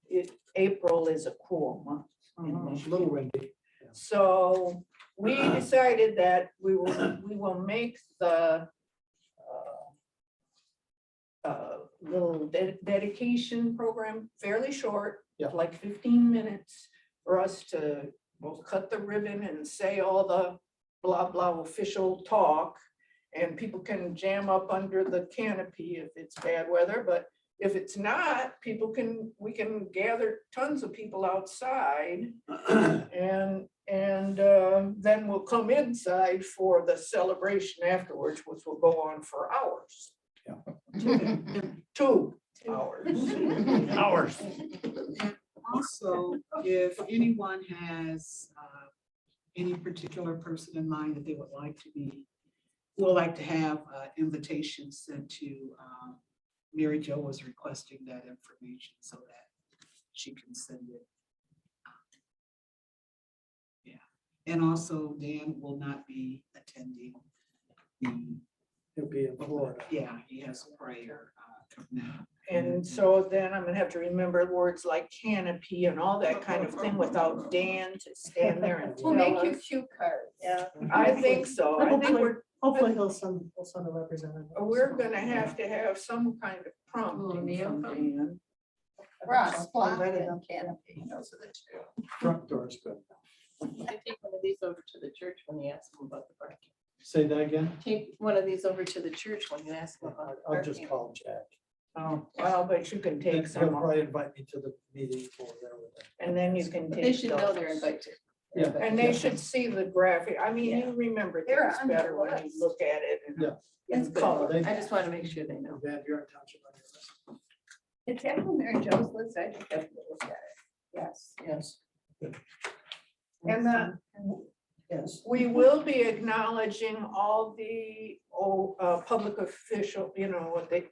April is a cool month. in Mhm. day. Michigan. A little windy. So we decided that we will make the little dedication program fairly short, Yeah. like 15 minutes for us to we'll cut the ribbon and say all the blah, blah official talk. And people can jam up under the canopy if it's bad weather, but if it's not, we can gather tons of people outside. And then we'll come inside for the celebration afterwards, which will go on for hours. Yeah. 2 hours. Hours. Also, if anyone has any particular person in mind that they would like to have invitation sent to, Mary Jo was requesting that information so that she can send it. Yeah, and also Dan will not be attending the, He'll be in Florida. yeah, he has a prayer coming out. And so then I'm gonna have to remember words like canopy and all that kind of thing without Dan to stand there and We'll tell make you us. cue cards. Yeah. I think so. I think Hopefully he'll send a representative. we're gonna have to have some kind of prompting Neil from from- Dan. Ross, block I'm ready and to- canopy, those are the two. Front door's good. You can take one of these over to the church when you ask them about the parking. Say that again? Take one of these over to the church when you ask them about the I'll just parking. call Jack. Oh, well, but you can take He'll some, probably invite me to the meeting over there with him. and then you can But take. they should know they're those. invited. Yeah. And they should see the graphic. I mean, you remember They're things on the better when you list. look at it. and Yeah. in color. I just want to make sure they know. Van Buren Township on your list. It's on Mary Jo's list, I just have to look at it. Yes. Yes. And the, Yes. we will be acknowledging all the public official, what they,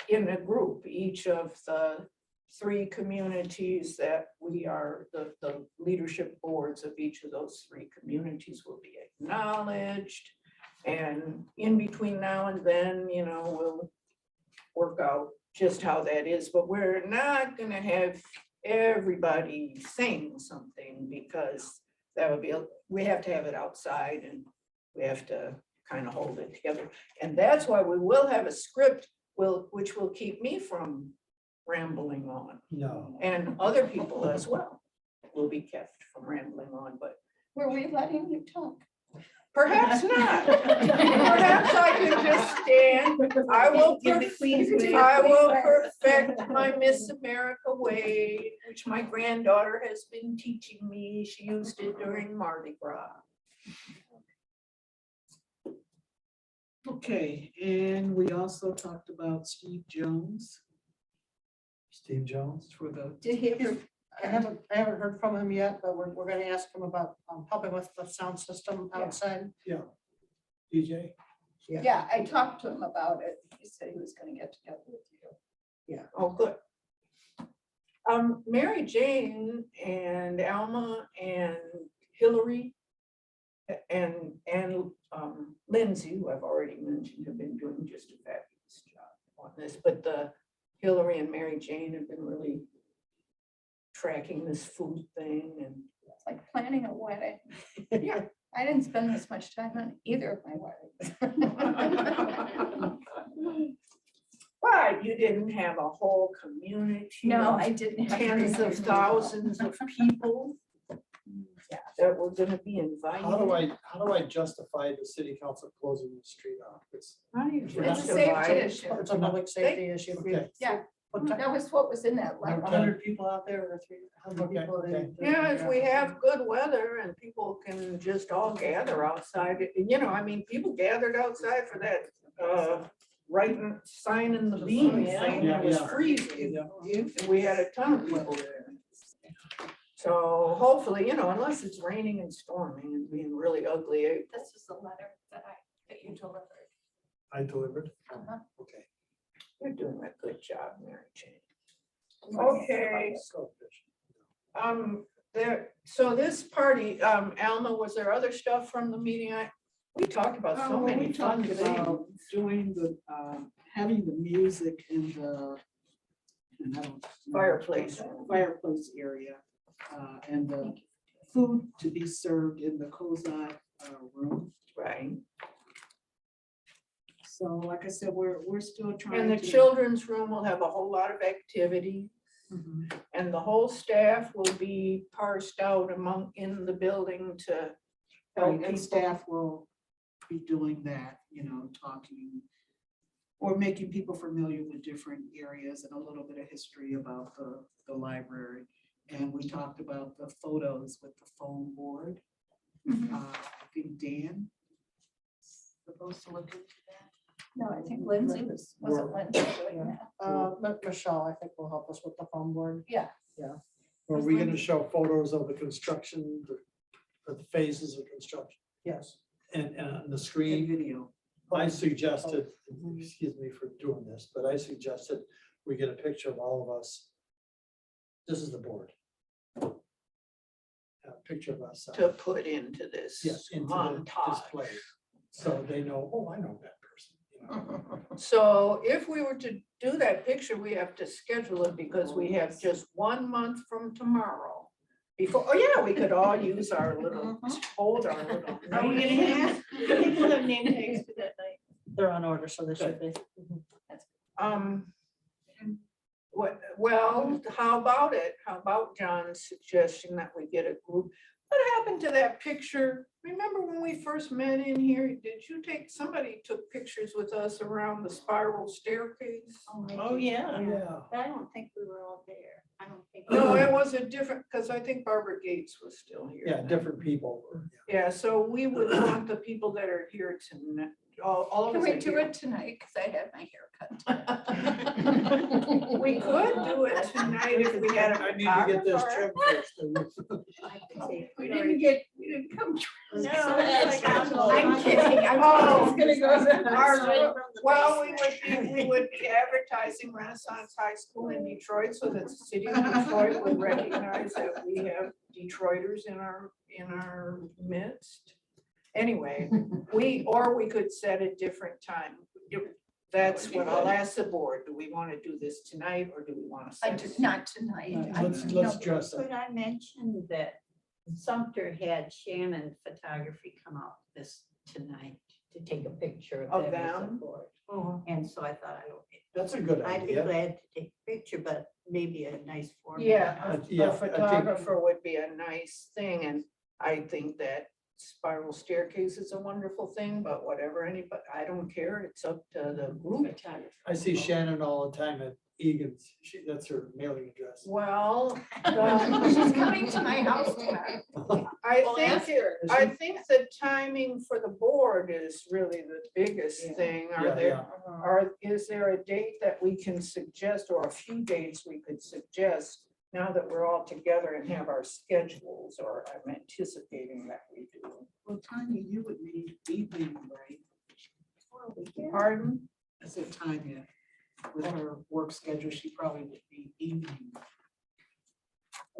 in a group, each of the 3 communities that we are, the leadership boards of each of those 3 communities will be acknowledged. And in between now and then, we'll work out just how that is, but we're not gonna have everybody saying something because that would be, we have to have it outside and we have to kind of hold it together. And that's why we will have a script which will keep me from rambling on, No. and other people as well will be kept from rambling on, but Were we letting you talk? perhaps not. Perhaps I can just stand. I will perfect my Miss America way, which my granddaughter has been teaching me. She used it during Mardi Gras. Okay, and we also talked about Steve Jones Steve Jones? for the, Did he ever? I haven't heard from him yet, but we're gonna ask him about helping with the sound system Yeah. outside. DJ? Yeah, I talked to him about it. He said he was gonna get together with you. Oh, good. Mary Jane and Alma and Hillary and Lindsay, who I've already mentioned, have been doing just a fabulous job on this, but Hillary and Mary Jane have been really tracking this food thing and It's like planning a wedding. yeah. I didn't spend this much time on either of my weddings. But you didn't have a whole community. No, of I didn't. have Tens of reason. thousands of people that were gonna be invited. How do I justify the city council closing the street off? How do you It's a justify safety it? issue. It's a public safety issue. Okay. Yeah. What time? That was what was in that letter. 100 people out there or 300 Okay, people. okay. Yeah, if we have good weather and people can just all gather outside, I mean, people gathered outside for that, writing, signing the beam, and it was Yeah. freezing. Yeah. And we had a ton of people there. So hopefully, unless it's raining and storming and being really ugly, This is the letter that you delivered. I delivered? Uh-huh. Okay. you're doing a good job, Mary Jane. Okay. So this party, Alma, was there other stuff from the meeting? We talked about so Oh, many we fun talked things. about doing the, having the music in the and I don't- Fireplace. Fireplace area, and the food to be served in the Kozai room. Right, So like I said, we're still trying. and the to- children's room will have a whole lot of activity. Mhm. And And the whole staff will be parsed out in the building to help And people. staff will be doing that, talking or making people familiar with different areas and a little bit of history about the library. And we talked about the photos with the foam board. I think Dan supposed to look into that. No, I think Lindsay wasn't Lindsay doing that? Michelle, I think will help us with the phone board. Yeah. Are we gonna show photos of the construction, or the phases of construction Yes. and the And screen? video. I suggested, excuse me for doing this, but I suggested we get a picture of all of us. This is the board. A picture of us. To put into this Yes, into the montage. display, so they know, oh, I know that person. So if we were to do that picture, we have to schedule it because we have just 1 month from tomorrow. Before, oh yeah, we could all use our little, hold our little. Are we gonna have, people have name tags for that night? They're on order, so they should be. Well, how about it? How about John's suggestion that we get a group? What happened to that picture? Remember when we first met in here? Did you somebody took pictures with us around the spiral staircase? Oh, yeah. Yeah. But I don't think we were all there. I don't think. No, it was a different, because I think Barbara Gates was still here. Yeah, different people. Yeah, so we would want the people that are here tonight, all of Can us. we are do here. it tonight? Because I had my hair cut. We could do it tonight if we had a I need to get this photographer. trimmed first. We didn't come. No, I'm I'm kidding. Oh. I'm just gonna go. Well, we would be advertising Renaissance High School in Detroit so that the city of Detroit would recognize that we have Detroiters in our midst. Anyway, we could set a different time. That's what I'll ask the board. Do we want to do this tonight or do we want to? I did not tonight. I- Let's dress it. Could I mention that Sumter had Shannon Photography come out tonight to take a picture Of of them as a them? board. Oh, And so I thought, That's a good I'd be idea. glad to take a picture, but maybe a nice format. yeah, Yeah, I a think- photographer would be a nice thing, and I think that spiral staircase is a wonderful thing, but whatever, but I don't care. It's up to the group. I see Shannon all the time at Egan's. That's her mailing address. Well, She's coming to my house tomorrow. I think the timing for the board is really the biggest thing. Yeah, Is there a date that we can suggest, or a few dates we could suggest now that we're all together and have our schedules, or I'm anticipating that we do? Well, Tanya, you would need evening, right? Pardon? I said Tanya, with her work schedule, she probably would be evening.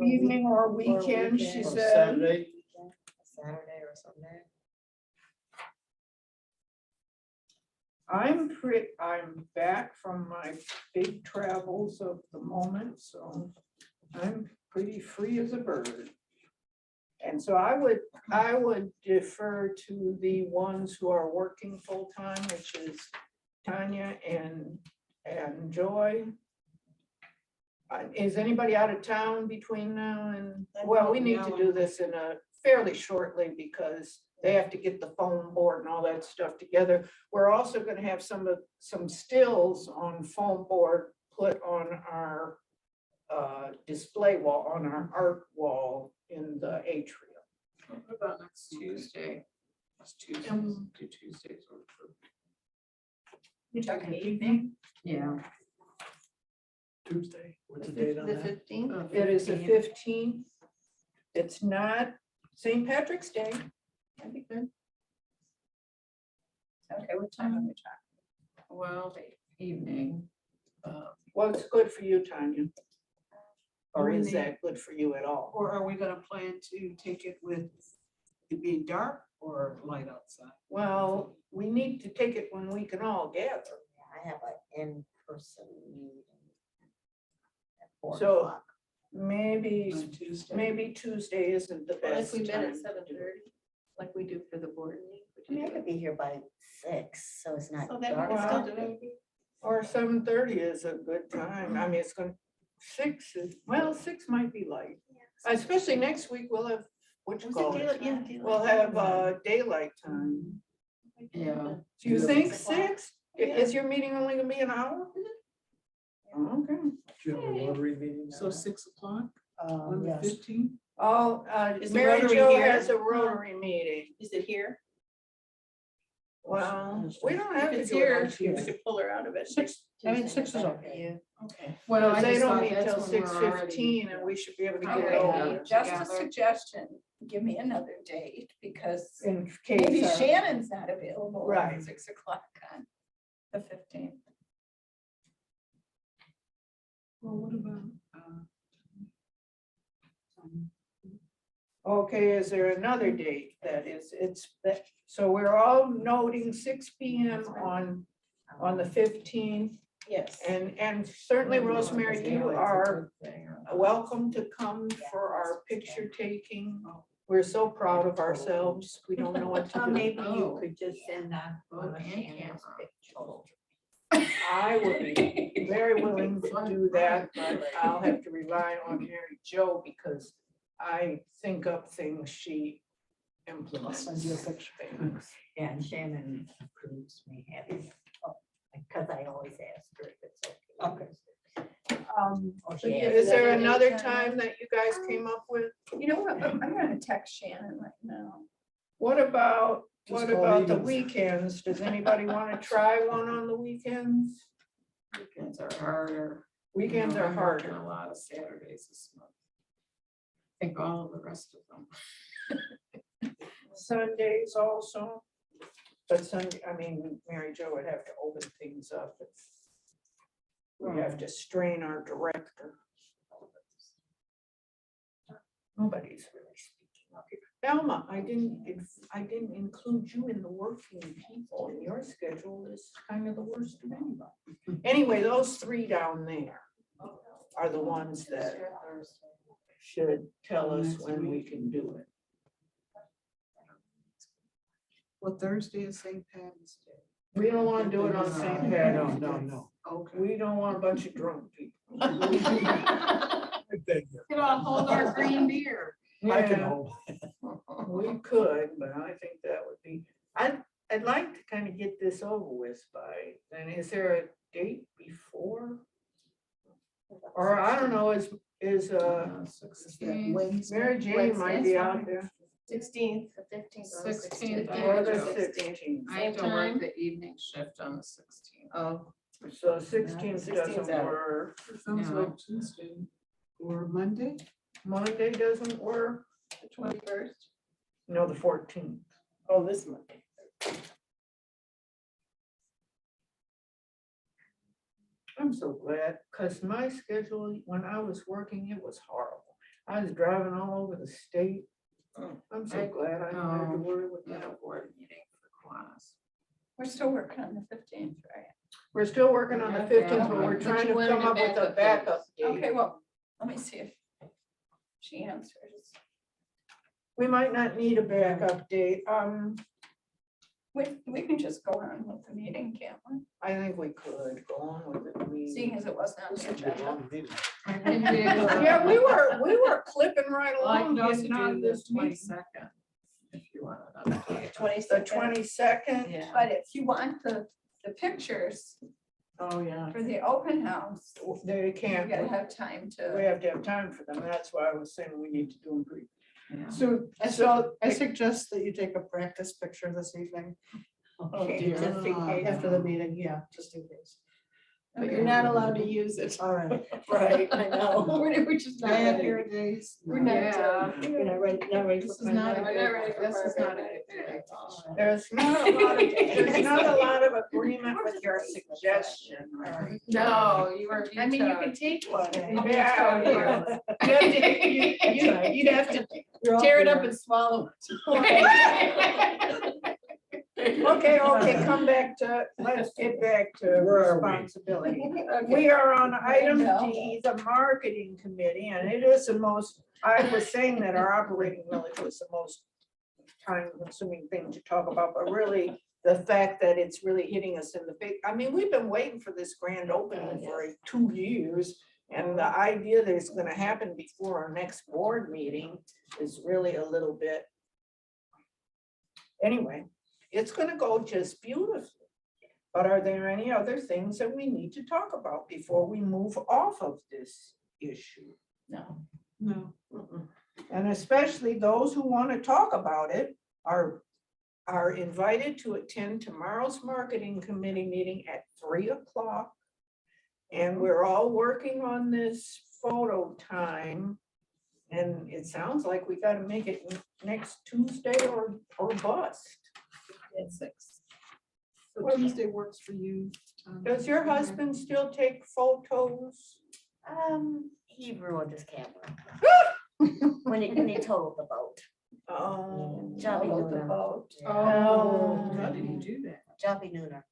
Evening or weekend, she weekend. Or said. Saturday. Saturday or Sunday. I'm back from my big travels of the moment, so I'm pretty free as a bird. And so I would defer to the ones who are working full-time, which is Tanya and Joy. Is anybody out of town between now and, well, we need to do this in a fairly shortly because they have to get the foam board and all that stuff together. We're also gonna have some stills on foam board put on our display wall, on our art wall in the atrium. What about next Tuesday? Next Tuesday, do Tuesdays. You talking evening? Yeah. Tuesday. What's the date on The that? 15th. It is the 15th. It's not St. Patrick's Day. That'd be good. Okay, what time are we talking? Well, the evening. What's good for you, Tanya? Or is that good for you at all? Or are we gonna plan to take it with it being dark or light outside? Well, we need to take it when we can all gather. I have an in-person meeting. At 4 So, o'clock. Maybe On Tuesday? Tuesday isn't the Well, best if we met at time to do it. 7:30, like we do for the board meeting. I mean, I could be here by 6, so it's not So then we dark. can Well, still do it. Or 7:30 is a good time. I mean, it's going, 6 is, well, 6 might be light, especially next week, we'll have, what you call it? We'll have daylight time. Yeah. Do you think 6? Is your meeting only gonna be an hour? Okay. Do you have a Rotary meeting? So 6 o'clock on the Yes. 15th? Oh, Is the Mary Rotary Jo here? has a Rotary meeting. Is it here? Well, we don't have If to it's do it here, on we Tuesday. could pull her out of it. 6, I think 6 is okay. Okay. Well, Because I they just don't thought meet that's till when we're 6:15 already- and we should be able to get it Okay, over just a together. suggestion, give me another date, because in maybe case. Shannon's not available Right. at 6 o'clock on the 15th. Well, what about? Okay, is there another date that is, so we're all noting 6 PM on the 15th. Yes. And certainly Rosemary, you are welcome to come for our picture taking. We're so proud of ourselves. We don't know what to do. Maybe you Oh. could just send Oh, one of and Shannon's camera. pictures. I would be very willing to do that, but I'll have to rely on Mary Jo because I think up things, she implements send you a picture. things. And Shannon approves me having, because I always ask her if it's okay. Or she asks Is there another another time that you guys came up with? You know what, I'm gonna text Shannon right now. What about Just the call evenings. weekends? Does anybody want to try one on the weekends? Weekends are harder. Weekends You know, are I'm working harder. A lot of Saturdays this month. I think all of the rest of them. Sundays also. But Sunday, I mean, Mary Jo would have to open things up. We have to strain our director. Nobody's really speaking up here. Alma, I didn't include you in the working people, and your schedule is kind of the worst of anybody. Anyway, those 3 down there are the ones that should tell us when we can do it. Well, Thursday is St. Patty's Day. We don't want to do it on St. Patty's Day. No. Okay. We don't want a bunch of drunk people. I beg you. Could all hold our green beer. I can Yeah, hold. we could, but I think that would be, I'd like to kind of get this over with by, then is there a date before? Or I don't know, is 16th. Wednesday. Mary Jane might be out there. 16th, the 15th. 16th, I Or have the to- 16th. I have to work the evening shift on the 16th. Oh. So 16th 16th doesn't out. work. Sounds Yeah. like Tuesday or Monday. Monday doesn't work. The 21st. No, the 14th. Oh, this Monday. I'm so glad, because my schedule, when I was working, it was horrible. I was driving all over the state. I'm so glad I don't have to worry with We had a that. board meeting for Kiwanis. We're still working on the 15th, right? We're still working on the Yeah, 15th, but yeah. we're But trying you to wanted come a up with a backup backup date. Okay, well, let me see if she answers. We might not need a backup date. We can just go on with the meeting, can't we? I think we could go on with it. Seeing as it wasn't on the agenda. I can do, Yeah, we were clipping right Well, I along. can also getting on do the this meeting. 22nd. If you want it. up. The 22nd. 22nd. Yeah. But if you want the pictures Oh, yeah. for the open house, They you can't. gotta have time We to. have to have time for them. That's why I was saying we need to do them brief. Yeah. So, I suggest that you take a practice picture this evening Oh, dear. Just in case. after the meeting, yeah, just in case. But you're not allowed to use it. All right. right. I know. We're just not Bad ready. hair days. We're not. Yeah. You're not ready This for is not a prime good, time? We're not ready for this is Barbara not a Day. good day. There's not a lot of agreement with your suggestion. right? No, you were. I mean, you can take one. Yeah. You'd have to tear it up and swallow it. Okay, come back to, let's get back to Where are we? responsibility. We are on item D, the marketing committee, and it is the most, I was saying that our operating millage was the most time-consuming thing to talk about, but really the fact that it's really hitting us in the big, I mean, we've been waiting for this grand opening for 2 years. And the idea that it's gonna happen before our next board meeting is really a little bit. Anyway, it's gonna go just beautifully. But are there any other things that we need to talk about before we move off of this issue? No. No. Mm-mm. And especially those who want to talk about it are invited to attend tomorrow's marketing committee meeting at 3 o'clock. And we're all working on this photo time. And it sounds like we gotta make it next Tuesday or bust. At 6. So Tuesday works for you. Does your husband still take photos? He ruined his camera. When he totaled the boat. Oh. Johnny about the Nooner. boat. Oh, how did he do that? Joppy Nooner.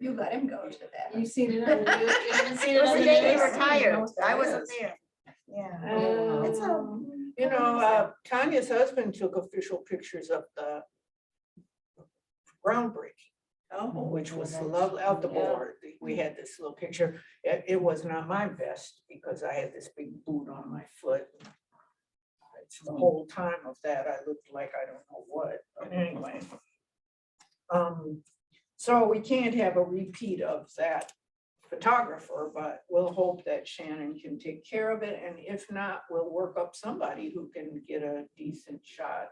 You let him go to that. You've seen it on the news. You haven't seen It was on the the day he news? retired. I It wasn't is. there. Yeah. Oh. It's a- You know, Tanya's husband took official pictures of the groundbreaking, which was lovely out the board. We had this little picture. It was not my best because I had this big boot on my foot. It's the whole time of that, I looked like I don't know what, but anyway. So we can't have a repeat of that photographer, but we'll hope that Shannon can take care of it. And if not, we'll work up somebody who can get a decent shot.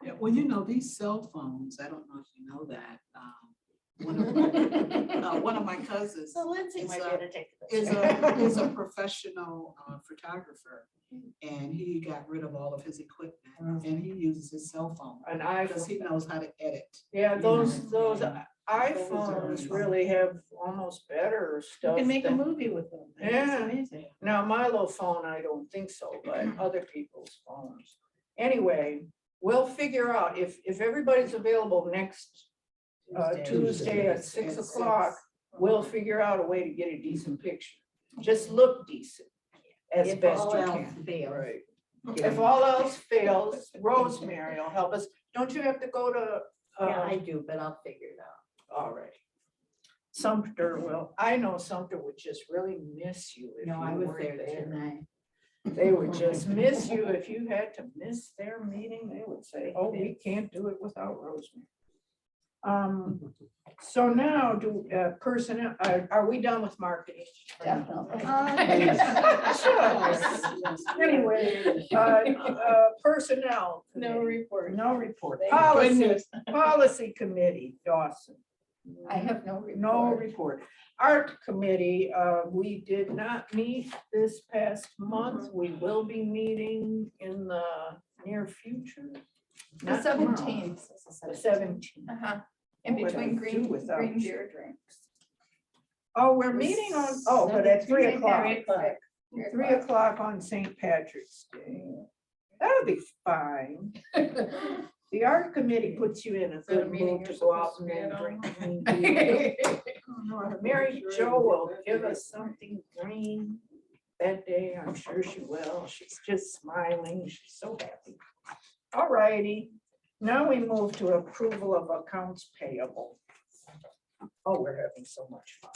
Yeah, well, these cell phones, I don't know if you know that. One of my cousins So Lindsay might be able to take the is picture. is a professional photographer, and he got rid of all of his equipment, and he uses his cell phone And because he knows how to edit. yeah, those Yeah. iPhones really have almost better You stuff. can make a than- movie with them. Yeah. It's amazing. Now, my little phone, I don't think so, but other people's phones. Anyway, we'll figure out if everybody's available next Tuesday at 6 o'clock, we'll figure out a way to get a decent picture. Just look decent as If best all you else can. fails. Right. If all else fails, Rosemary will help us. Don't you have to go to? Yeah, I do, but I'll figure it out. All right. Sumter will, I know Sumter would just really miss you if you No, I was weren't there tonight. They would just miss you if you had to miss their meeting. They would say, oh, we can't do it without Rosemary. So now do personnel, are we done with marketing? Definitely. Anyway, personnel. No committee. report. No report. Thank Policy, goodness. policy committee, Dawson. I have no report. No report. Art committee, we did not meet this past month. We will be meeting in the near future. The Not tomorrow. 17th. The 17th. Uh-huh. In What would I between do without green you? beer drinks. Oh, we're meeting on, oh, but at 3 o'clock. 3 3 o'clock on St. Patrick's Day. That'll be fine. The art committee puts you in a that a good meeting mood to you're go out supposed to and be then at drink. Mary Jo will give us something green that day. I'm sure she will. She's just smiling. She's so happy. All righty. Now we move to approval of accounts payable. Oh, we're having so much fun.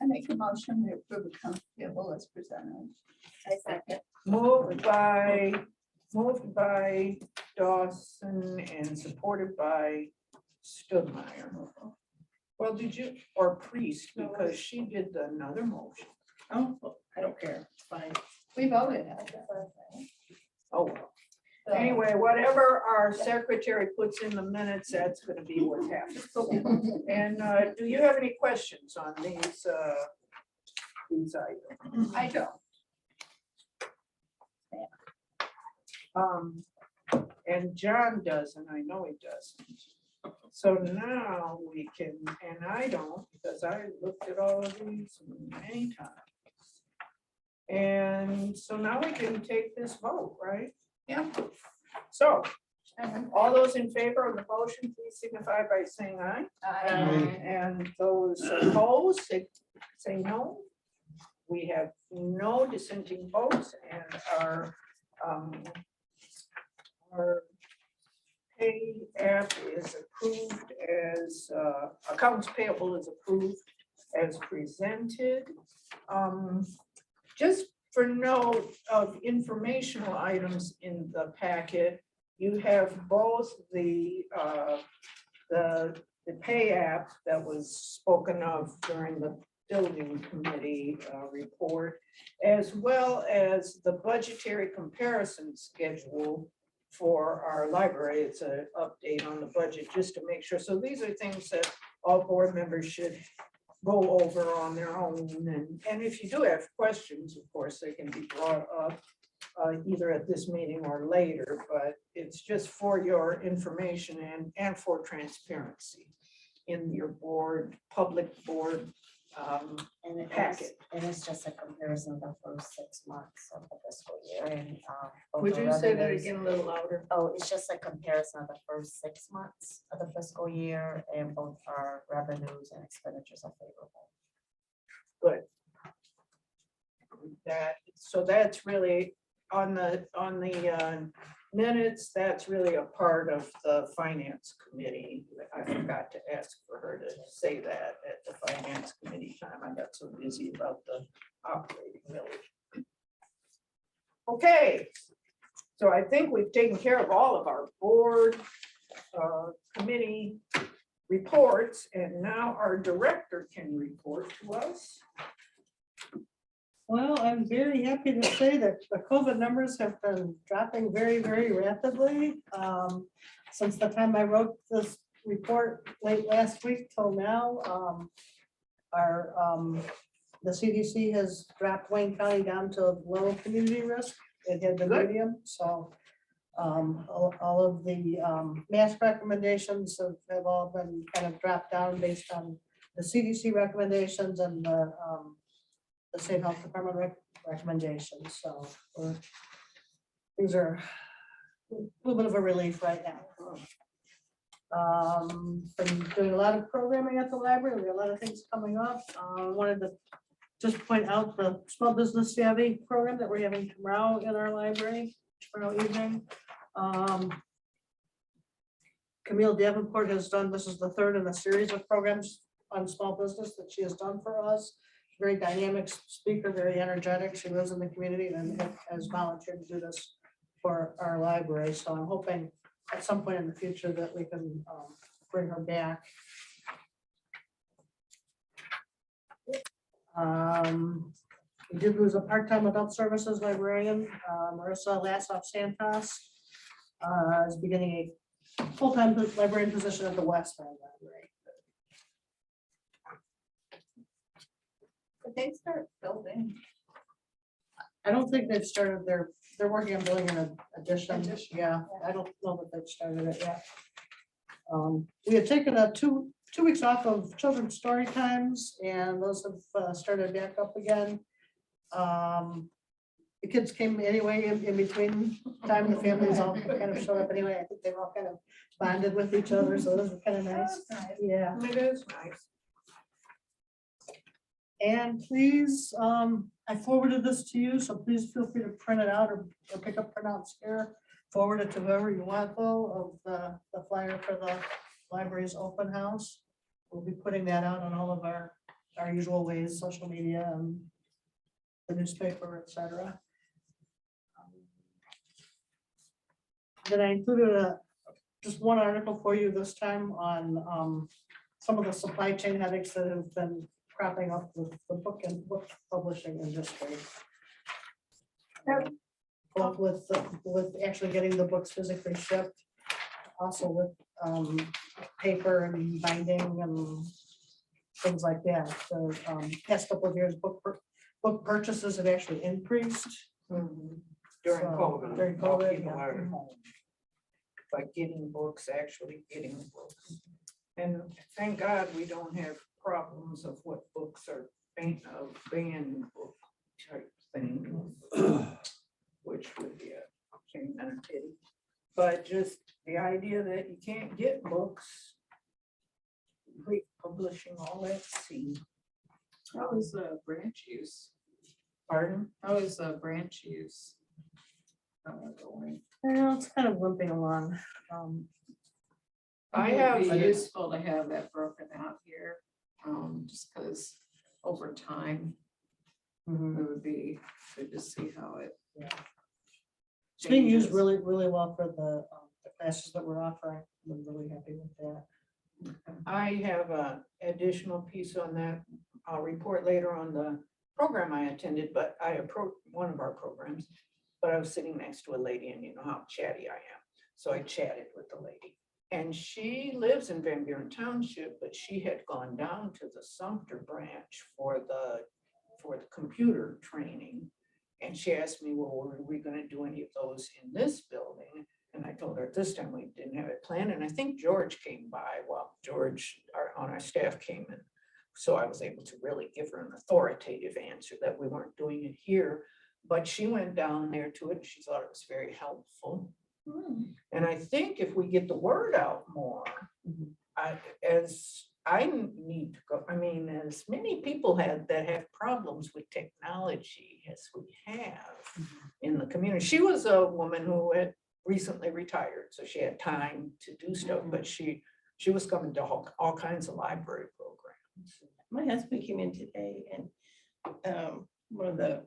I make a motion to approve accounts payable as presented. I second. Moved by Dawson and supported by Stoudemire. Well, did you, or Priest, because she did another motion. Oh, I don't care. It's fine. We voted on that. Oh, well. So- Anyway, whatever our secretary puts in the minutes, that's gonna be what happens. And do you have any questions on these items? I don't. And John doesn't, I know he doesn't. So now we can, and I don't, because I looked at all of these many times. And so now we can take this vote, right? Yeah. So, all those in favor of the motion, please signify by saying aye. And those opposed, say no. We have no dissenting votes and our pay app is approved as, accounts payable is approved as presented. Just for note of informational items in the packet, you have both the pay app that was spoken of during the building committee report, as well as the budgetary comparison schedule for our library. It's an update on the budget just to make sure. So these are things that all board members should go over on their own. And if you do have questions, of course, they can be brought up either at this meeting or later, but it's just for your information and for transparency in your board, public board And it is, packet. it is just a comparison of the first 6 months of the fiscal year and. both Would the you say that revenues- again a little louder? Oh, it's just a comparison of the first 6 months of the fiscal year and both our revenues and expenditures are favorable. So that's really on the minutes, that's really a part of the finance committee. I forgot to ask for her to say that at the finance committee time. I got so busy about the operating millage. Okay, so I think we've taken care of all of our board committee reports, and now our director can report to us. Well, I'm very happy to say that the COVID numbers have been dropping very, very rapidly. Since the time I wrote this report late last week till now, the CDC has dropped Wayne County down to low community risk. It had been Good. medium, so all of the mask recommendations have all been kind of dropped down based on the CDC recommendations and the State Health Department recommendations, so things are a little bit of a relief right now. Been doing a lot of programming at the library. We have a lot of things coming up. Wanted to just point out the small business savvy program that we're having tomorrow in our library, tomorrow evening. Camille Davenport has done, this is the third in a series of programs on small business that she has done for us. Very dynamic speaker, very energetic. She lives in the community and has volunteered to do this for our library. So I'm hoping at some point in the future that we can bring her back. We did lose a part-time adult services librarian, Marissa Lassoff Santos, is beginning a full-time librarian position at the Westland Library. But they start building. I don't think they've started they're working on building an addition. Addition, Yeah, I don't know that they've started it yet. We had taken a two weeks off of children's story times and those have started back up again. The kids came anyway in between time, the families all kind of showed up anyway. I think they've all kind of bonded with each other, so those are kind of nice. That's nice. Yeah. It is nice. And please, I forwarded this to you, so please feel free to print it out or pick up printouts here. Forward it to whoever you want though, of the flyer for the library's open house. We'll be putting that out on all of our usual ways, social media and the newspaper, etc. Then I included just one article for you this time on some of the supply chain headaches that have been cropping up with the book and book publishing industry. Both with actually getting the books physically shipped, also with paper and binding and things like that. So past couple of years, book purchases have actually increased. During So, COVID. during while COVID, people are at yeah. home. By getting books, actually getting books. And thank God we don't have problems of what books are banned book type thing. Which would be a shame and a pity. But just the idea that you can't get books. Great publishing all at sea. How is the branch use? Pardon? How is the branch use? Going? Well, it's kind of limping along. I It would have- be I did- useful to have that broken out here, just because over time, Mhm. it would be good to see how it. It's being used changes. really, really well for the classes that we're offering. I'm really happy with that. I have a additional piece on that. I'll report later on the program I attended, but one of our programs. But I was sitting next to a lady and you know how chatty I am. So I chatted with the lady. And she lives in Van Buren Township, but she had gone down to the Sumter branch for the computer training. And she asked me, well, were we gonna do any of those in this building? And I told her at this time we didn't have it planned. And I think George came by. Well, George on our staff came in. So I was able to really give her an authoritative answer that we weren't doing it here. But she went down there to it. She thought it was very helpful. And I think if we get the word out more, I need to go, I mean, as many people that have problems with technology as we have in the community. She was a woman who had recently retired, so she had time to do stuff, but she was coming to all kinds of library programs. My husband came in today and one of the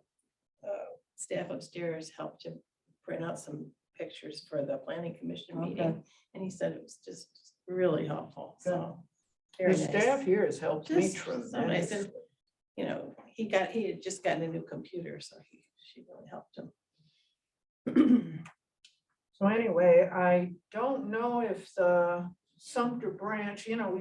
staff upstairs helped him print out some pictures for the planning commission Okay. meeting. And he said it was just really helpful, so. The very nice. staff here has helped me Just so nice. tremendously. And, you know, he had just gotten a new computer, so she really helped him. So anyway, I don't know if the Sumter branch, you know,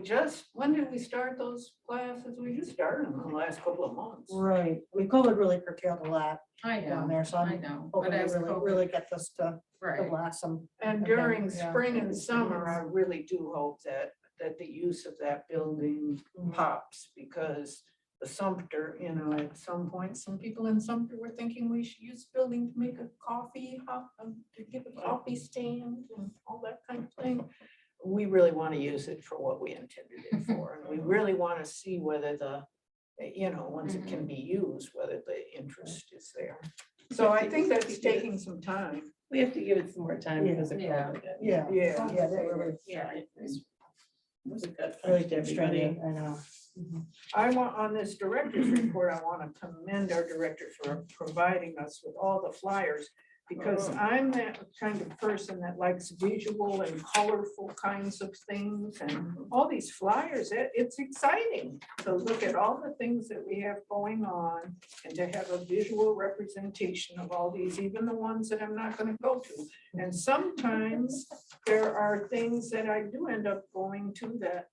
when did we start those classes? We just started them in the last couple of months. Right. I mean, COVID really curtailed a lot I down know, there, so I I'm know. hoping But to as really, COVID, really get this to right, blossom. And Okay, during yeah. spring and summer, I really do hope that the use of that building Mhm. pops, because the Sumter, you know, at some point, some people in Sumter were thinking we should use the building to make a coffee, to give a coffee stand and all that kind of thing. We really want to use it for what we intended it for, and we really want to see whether once it can be used, whether the interest is there. So I think that's taking some time. We have to give it some more time Yeah. because of Yeah. COVID. Yeah. Yeah. Yeah, that really, Yeah. It was a good. really fun to did everybody. everybody, I know. I want, on this director's report, I want to commend our director for providing us with all the flyers, because I'm that kind of person that likes visual and colorful kinds of things, and all these flyers, it's exciting to look at all the things that we have going on and to have a visual representation of all these, even the ones that I'm not going to go to. And sometimes there are things that I do end up going to that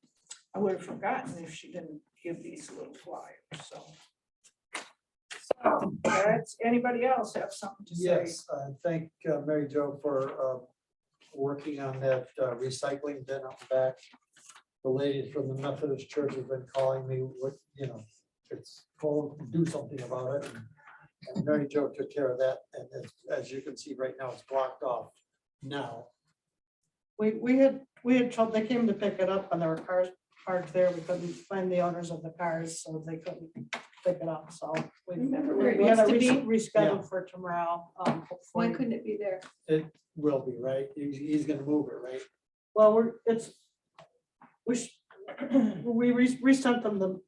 I would have forgotten if she didn't give these little flyers, so. Anybody else have something to say? Yes, thank Mary Jo for working on that recycling bin out back. The ladies from the Methodist Church have been calling me, it's cold, do something about it. And Mary Jo took care of that, and as you can see right now, it's blocked off now. We had trouble, they came to pick it up and there were cars parked there. We couldn't find the owners of the cars, so they couldn't pick it up, so. Remember where it We had used to to be? reschedule for tomorrow. Why Hopefully. couldn't it be there? It will be, right? He's gonna move it, right? Well, we resent them the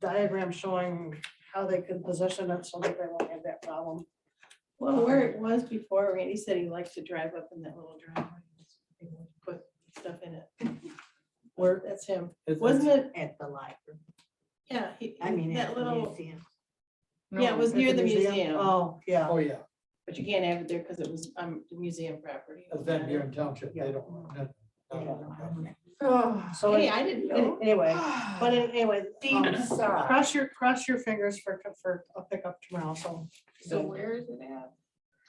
diagram showing how they could position it so that they won't have that problem. Well, where it was before, Randy said he liked to drive up in that little driveway. He would put stuff in it. Where, That's him. It's- Wasn't it? At the library. Yeah. At That the little, museum. yeah, it was near the museum, Oh, yeah. Oh, yeah, but you can't have it there because it was the museum property. that's Van Buren Township, they don't. Oh, So Hey, I didn't know. anyway, but anyway, Deep sigh. cross your fingers for a pickup tomorrow, so. so where is it at?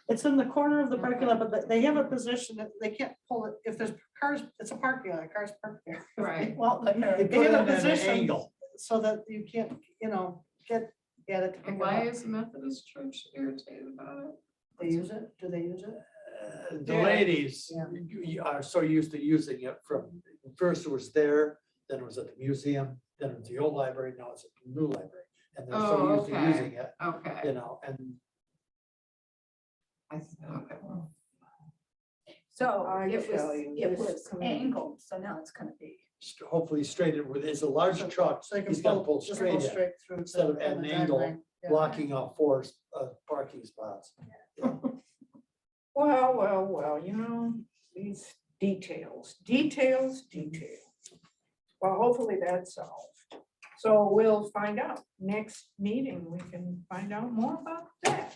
It's in the corner of the parking lot, but they have a position that they can't pull it, if there's cars, it's a parking lot, cars parked there. Right. Well, They Put have it a at an position angle. so that you can't, get it to pick And it why up. is the Methodist Church irritated about it? They use it? Do they use it? The ladies Yeah. you are so used to using it from, first it was there, then it was at the museum, then it was the old library, now it's at the new library. And they're so Oh, used to okay. using it, Okay. and Okay. So I it tell was, you, it this was committee- angled, so now it's gonna be hopefully straighten where there's a large truck, So you can he's gotta pull just straight in, through. to instead of the at an driveway. angle, Yeah. blocking off 4 parking spots. Well, you know, these details. Well, hopefully that's solved. So we'll find out. Next meeting, we can find out more about that.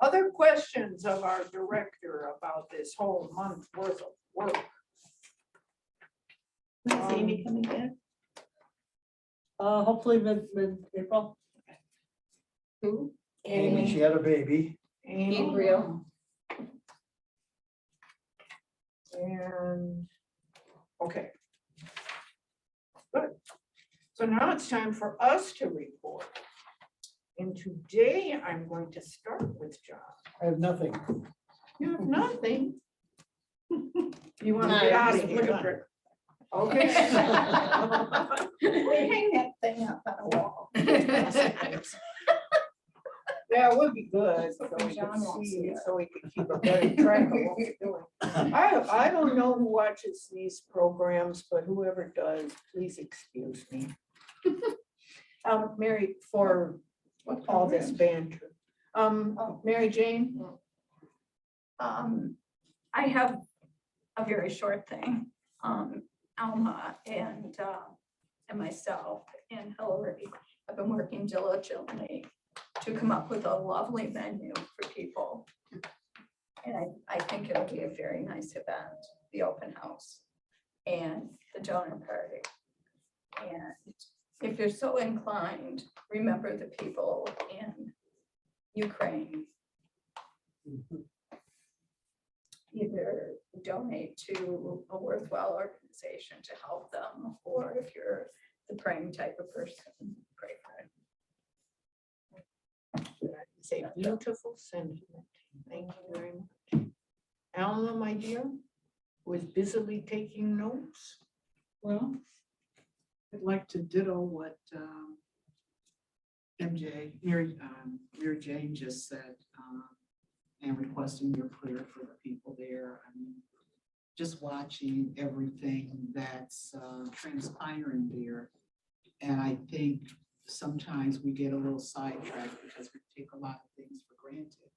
Other questions of our director about this whole month worth of work? Is Amy coming back? Hopefully mid-April. Who? Amy, she had a baby. Gabriel. And, okay. Good. So now it's time for us to report. And today I'm going to start with John. I have nothing. You have nothing. You want to get out of here? Okay. Hang that thing up on a wall. Yeah, it would be good, so Hopefully we John can won't see, see it. so we can keep a better track of what we're doing. I don't know who watches these programs, but whoever does, please excuse me. Mary, for all this banter. Mary Jane? I have a very short thing. Alma and myself and Hillary have been working diligently to come up with a lovely menu for people. And I think it'll be a very nice event, the open house and the donor party. And if you're so inclined, remember the people in Ukraine. Either donate to a worthwhile organization to help them, or if you're the praying type of person, pray for it. It's a beautiful sentiment. Thank you very much. Alma, my dear, was busily taking notes. Well, I'd like to ditto what Mary Jane just said, and requesting your prayer for the people there. I mean, just watching everything that's transpiring there. And I think sometimes we get a little sidetracked because we take a lot of things for granted.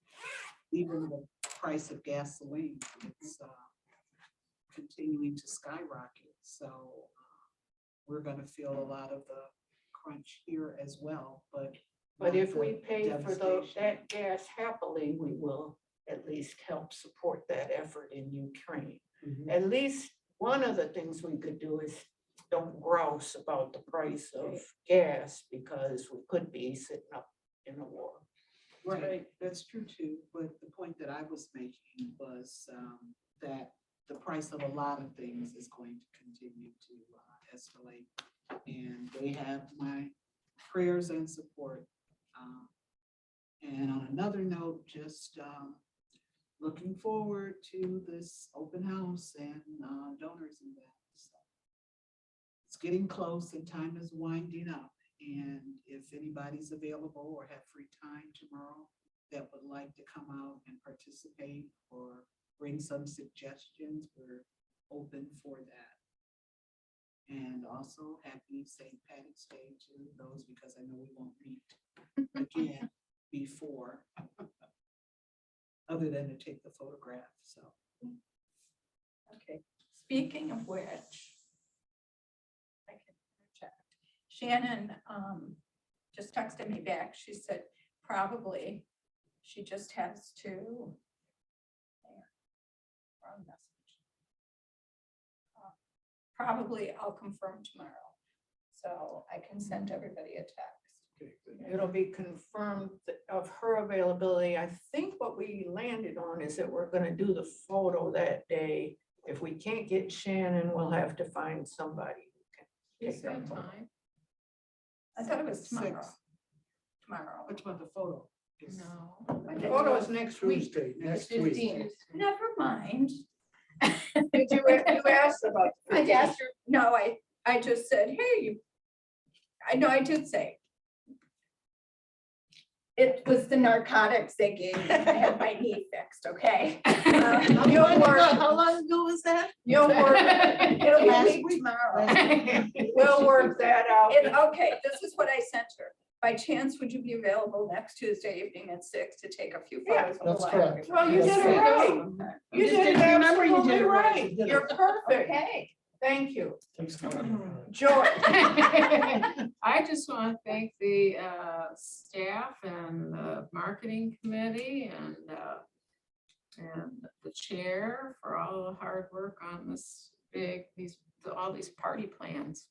Even the price of gasoline, it's continuing to skyrocket. So we're gonna feel a lot of the crunch here as well, but If not we the pay for devastation. that gas happily, we will at least help support that effort in Ukraine. Mhm. At least one of the things we could do is don't grouse about the price of gas because we could be sitting up in a war. Right, that's true too, but the point that I was making was that the price of a lot of things is going to continue to escalate. And they have my prayers and support. And on another note, just looking forward to this open house and donors event. So it's getting close and time is winding up. And if anybody's available or have free time tomorrow that would like to come out and participate or bring some suggestions, we're open for that. And also happy St. Patrick's Day to those, because I know we won't meet again before, other than to take the photograph, so. Okay, speaking of which, I can check. Shannon just texted me back. She said probably she just has to. Wrong message. Probably I'll confirm tomorrow, so I can send everybody a text. It'll be confirmed of her availability. I think what we landed on is that we're gonna do the photo that day. If we can't get Shannon, we'll have to find somebody who can You take say our photo. time? I thought it was tomorrow. 6. Tomorrow. Which one, the photo? Is- No. The photo is next week. Tuesday, next The week. 15th. Never mind. Did you asked about? I asked her, no, I just said, hey, I know I did say. It was the narcotics they gave me. I had my knee fixed, okay? You'll work. How long ago was that? You'll work, It'll be a Last week week. tomorrow. we'll work that out. And, okay, this is what I sent her. By chance, would you be available next Tuesday evening at 6 to take a few Yeah, photos of the that's library? correct. Well, you That's did it correct. right. Okay. You just did it didn't remember you did absolutely it right. right. You did it. You're perfect. Okay. Thank you. Thanks for coming. Joy. I just want to thank the staff and the marketing committee and the chair for all the hard work on this all these party plans.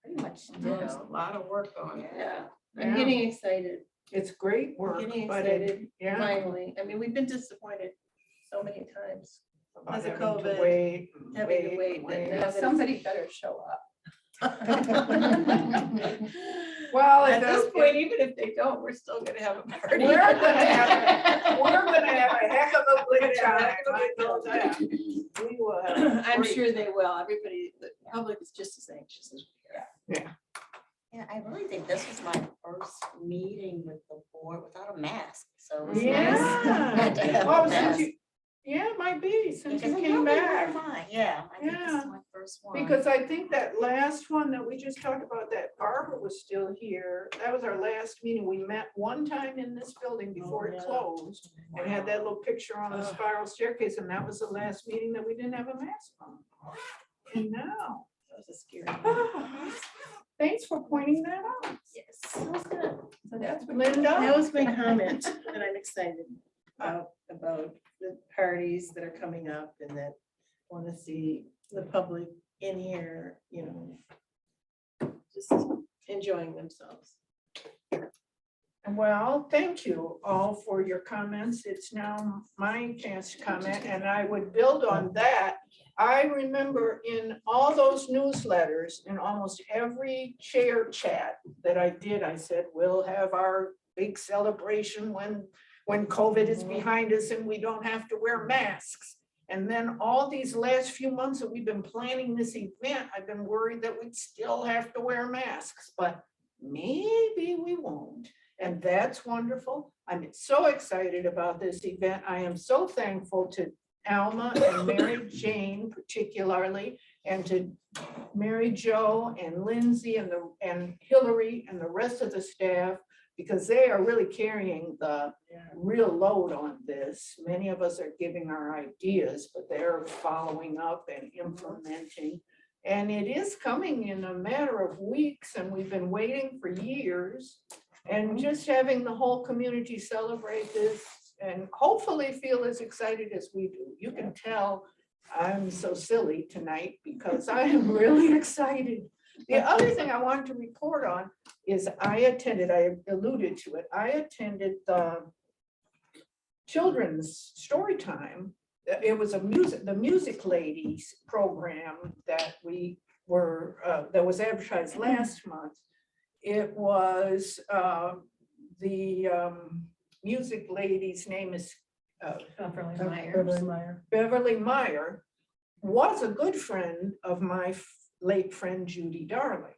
Pretty much There's a lot of work going on. Yeah, Yeah. I'm getting excited, It's great work, getting but it, excited, yeah. finally. I mean, we've been disappointed so many times. about Because of having to COVID, wait, having to wait, but wait. now that Somebody better show up. Well, At if this the- point, even if they don't, we're still gonna have a party. we're gonna have a heck of a good time. I know that. We will have a I'm great sure they will. Everybody, the public is just as anxious as we are. Yeah, I really think this was my first meeting with the board without a mask, so. it was nice Yeah. not to have a Oh, since mask. you, yeah, it might be, since Because you I came normally wear back. mine. Yeah, I think this Yeah. is my first one. Because I think that last one that we just talked about, that Barbara was still here, that was our last meeting. We met one time in this building before it closed and had that little picture on the spiral staircase, and that was the last meeting that we didn't have a mask on. And now, That was a scary one. thanks for pointing that out. Yes. So that's what. Linda? That was my comment, that I'm excited about the parties that are coming up and that want to see the public in here, you know, just enjoying themselves. Well, thank you all for your comments. It's now my chance to comment, and I would build on that. I remember in all those newsletters, in almost every chair chat that I did, I said, we'll have our big celebration when COVID is behind us and we don't have to wear masks. And then all these last few months that we've been planning this event, I've been worried that we'd still have to wear masks, but maybe we won't. And that's wonderful. I'm so excited about this event. I am so thankful to Alma and Mary Jane particularly, and to Mary Jo and Lindsay and Hillary and the rest of the staff, because they are really carrying the real load on this. Many of us are giving our ideas, but they're following up and implementing. And it is coming in a matter of weeks, and we've been waiting for years. And just having the whole community celebrate this and hopefully feel as excited as we do. You can tell I'm so silly tonight because I am really excited. The other thing I wanted to report on is I alluded to it, I attended the children's story time. It was the Music Ladies program that that was advertised last month. It was the Music Lady's name is Beverly Meyer was a good friend of my late friend Judy Darling.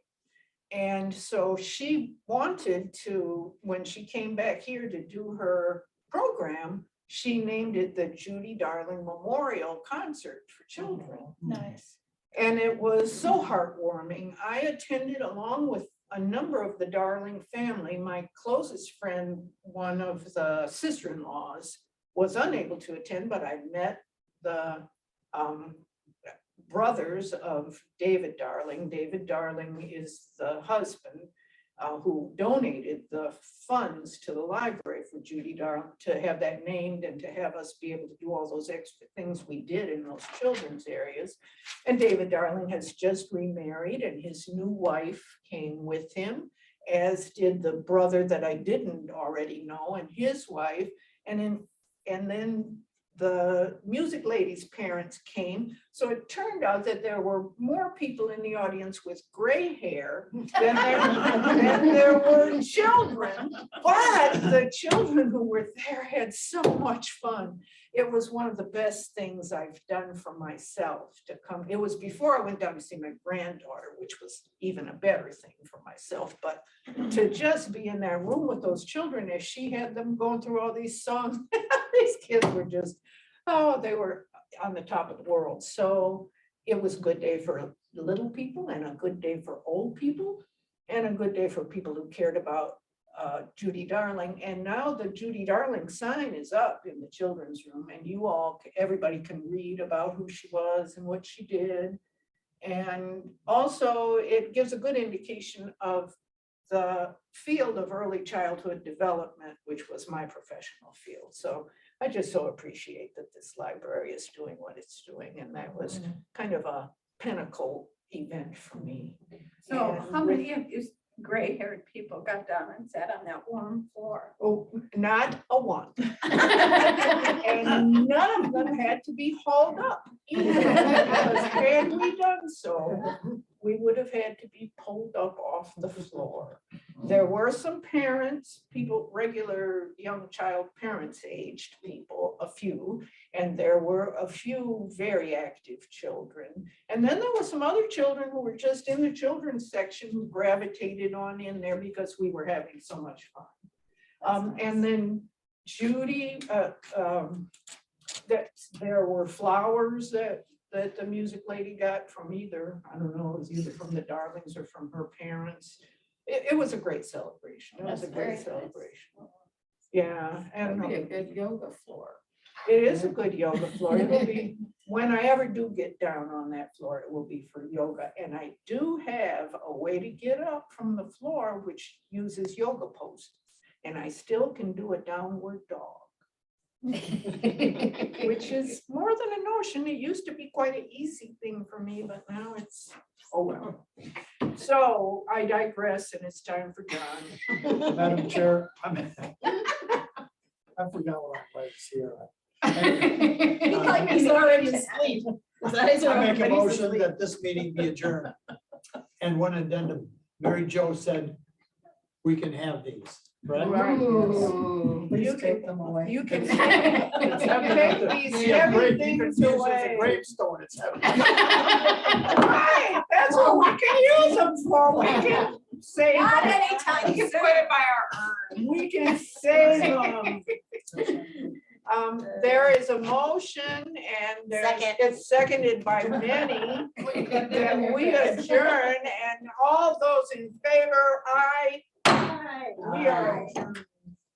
And so she wanted to, when she came back here to do her program, she named it the Judy Darling Memorial Concert for Children. Nice. And it was so heartwarming. I attended along with a number of the Darling family. My closest friend, one of the sister-in-laws, was unable to attend, but I met the brothers of David Darling. David Darling is the husband who donated the funds to the library for Judy Darling to have that named and to have us be able to do all those extra things we did in those children's areas. And David Darling has just remarried, and his new wife came with him, as did the brother that I didn't already know and his wife. And then the Music Ladies' parents came. So it turned out that there were more people in the audience with gray hair than there were children. But the children who were there had so much fun. It was one of the best things I've done for myself to come. It was before I went down to see my granddaughter, which was even a better thing for myself. But to just be in that room with those children as she had them going through all these songs, these kids were just oh, they were on the top of the world. So it was a good day for little people and a good day for old people and a good day for people who cared about Judy Darling. And now the Judy Darling sign is up in the children's room, and you all, everybody can read about who she was and what she did. And also it gives a good indication of the field of early childhood development, which was my professional field. So I just so appreciate that this library is doing what it's doing. And that was kind of a pinnacle event for me. So And how many of you gray-haired people got down and sat on that warm floor? Oh, not a one. And none of them had to be hauled up. Either, because had we done so, we would have had to be pulled up off the floor. There were some parents, people, regular young child parents aged people, a few, and there were a few very active children. And then there were some other children who were just in the children's section who gravitated on in there because we were having so much fun. And then Judy, that there were flowers that the music lady got from either, I don't know, it was either from the Darlings or from her parents. It was a great celebration. It was a That's very great nice. celebration. Yeah, That'd and be a good yoga floor. it is a good yoga floor. It'll be, when I ever do get down on that floor, it will be for yoga. And I do have a way to get up from the floor, which uses yoga poses. And I still can do a downward dog. Which is more than a notion. It used to be quite an easy thing for me, but now it's, oh well. So I digress, and it's time for John. Madam Chair, I forgot what I was here. He thought he's already asleep. His eyes are I make a open, he's motion asleep. that this meeting be adjourned. And one addendum, Mary Jo said, we can have these, right? You Please can- take them away. You can. It's heavy. Take these Yeah, heavy great. You things can use it as away. a gravestone, it's heavy. Right, that's what we can use them for. We can save. Not them. anytime You can soon. put it by our urn. We can save them. There is a motion and Second. it's seconded by many that we adjourn, and all those in favor, aye. We are adjourned.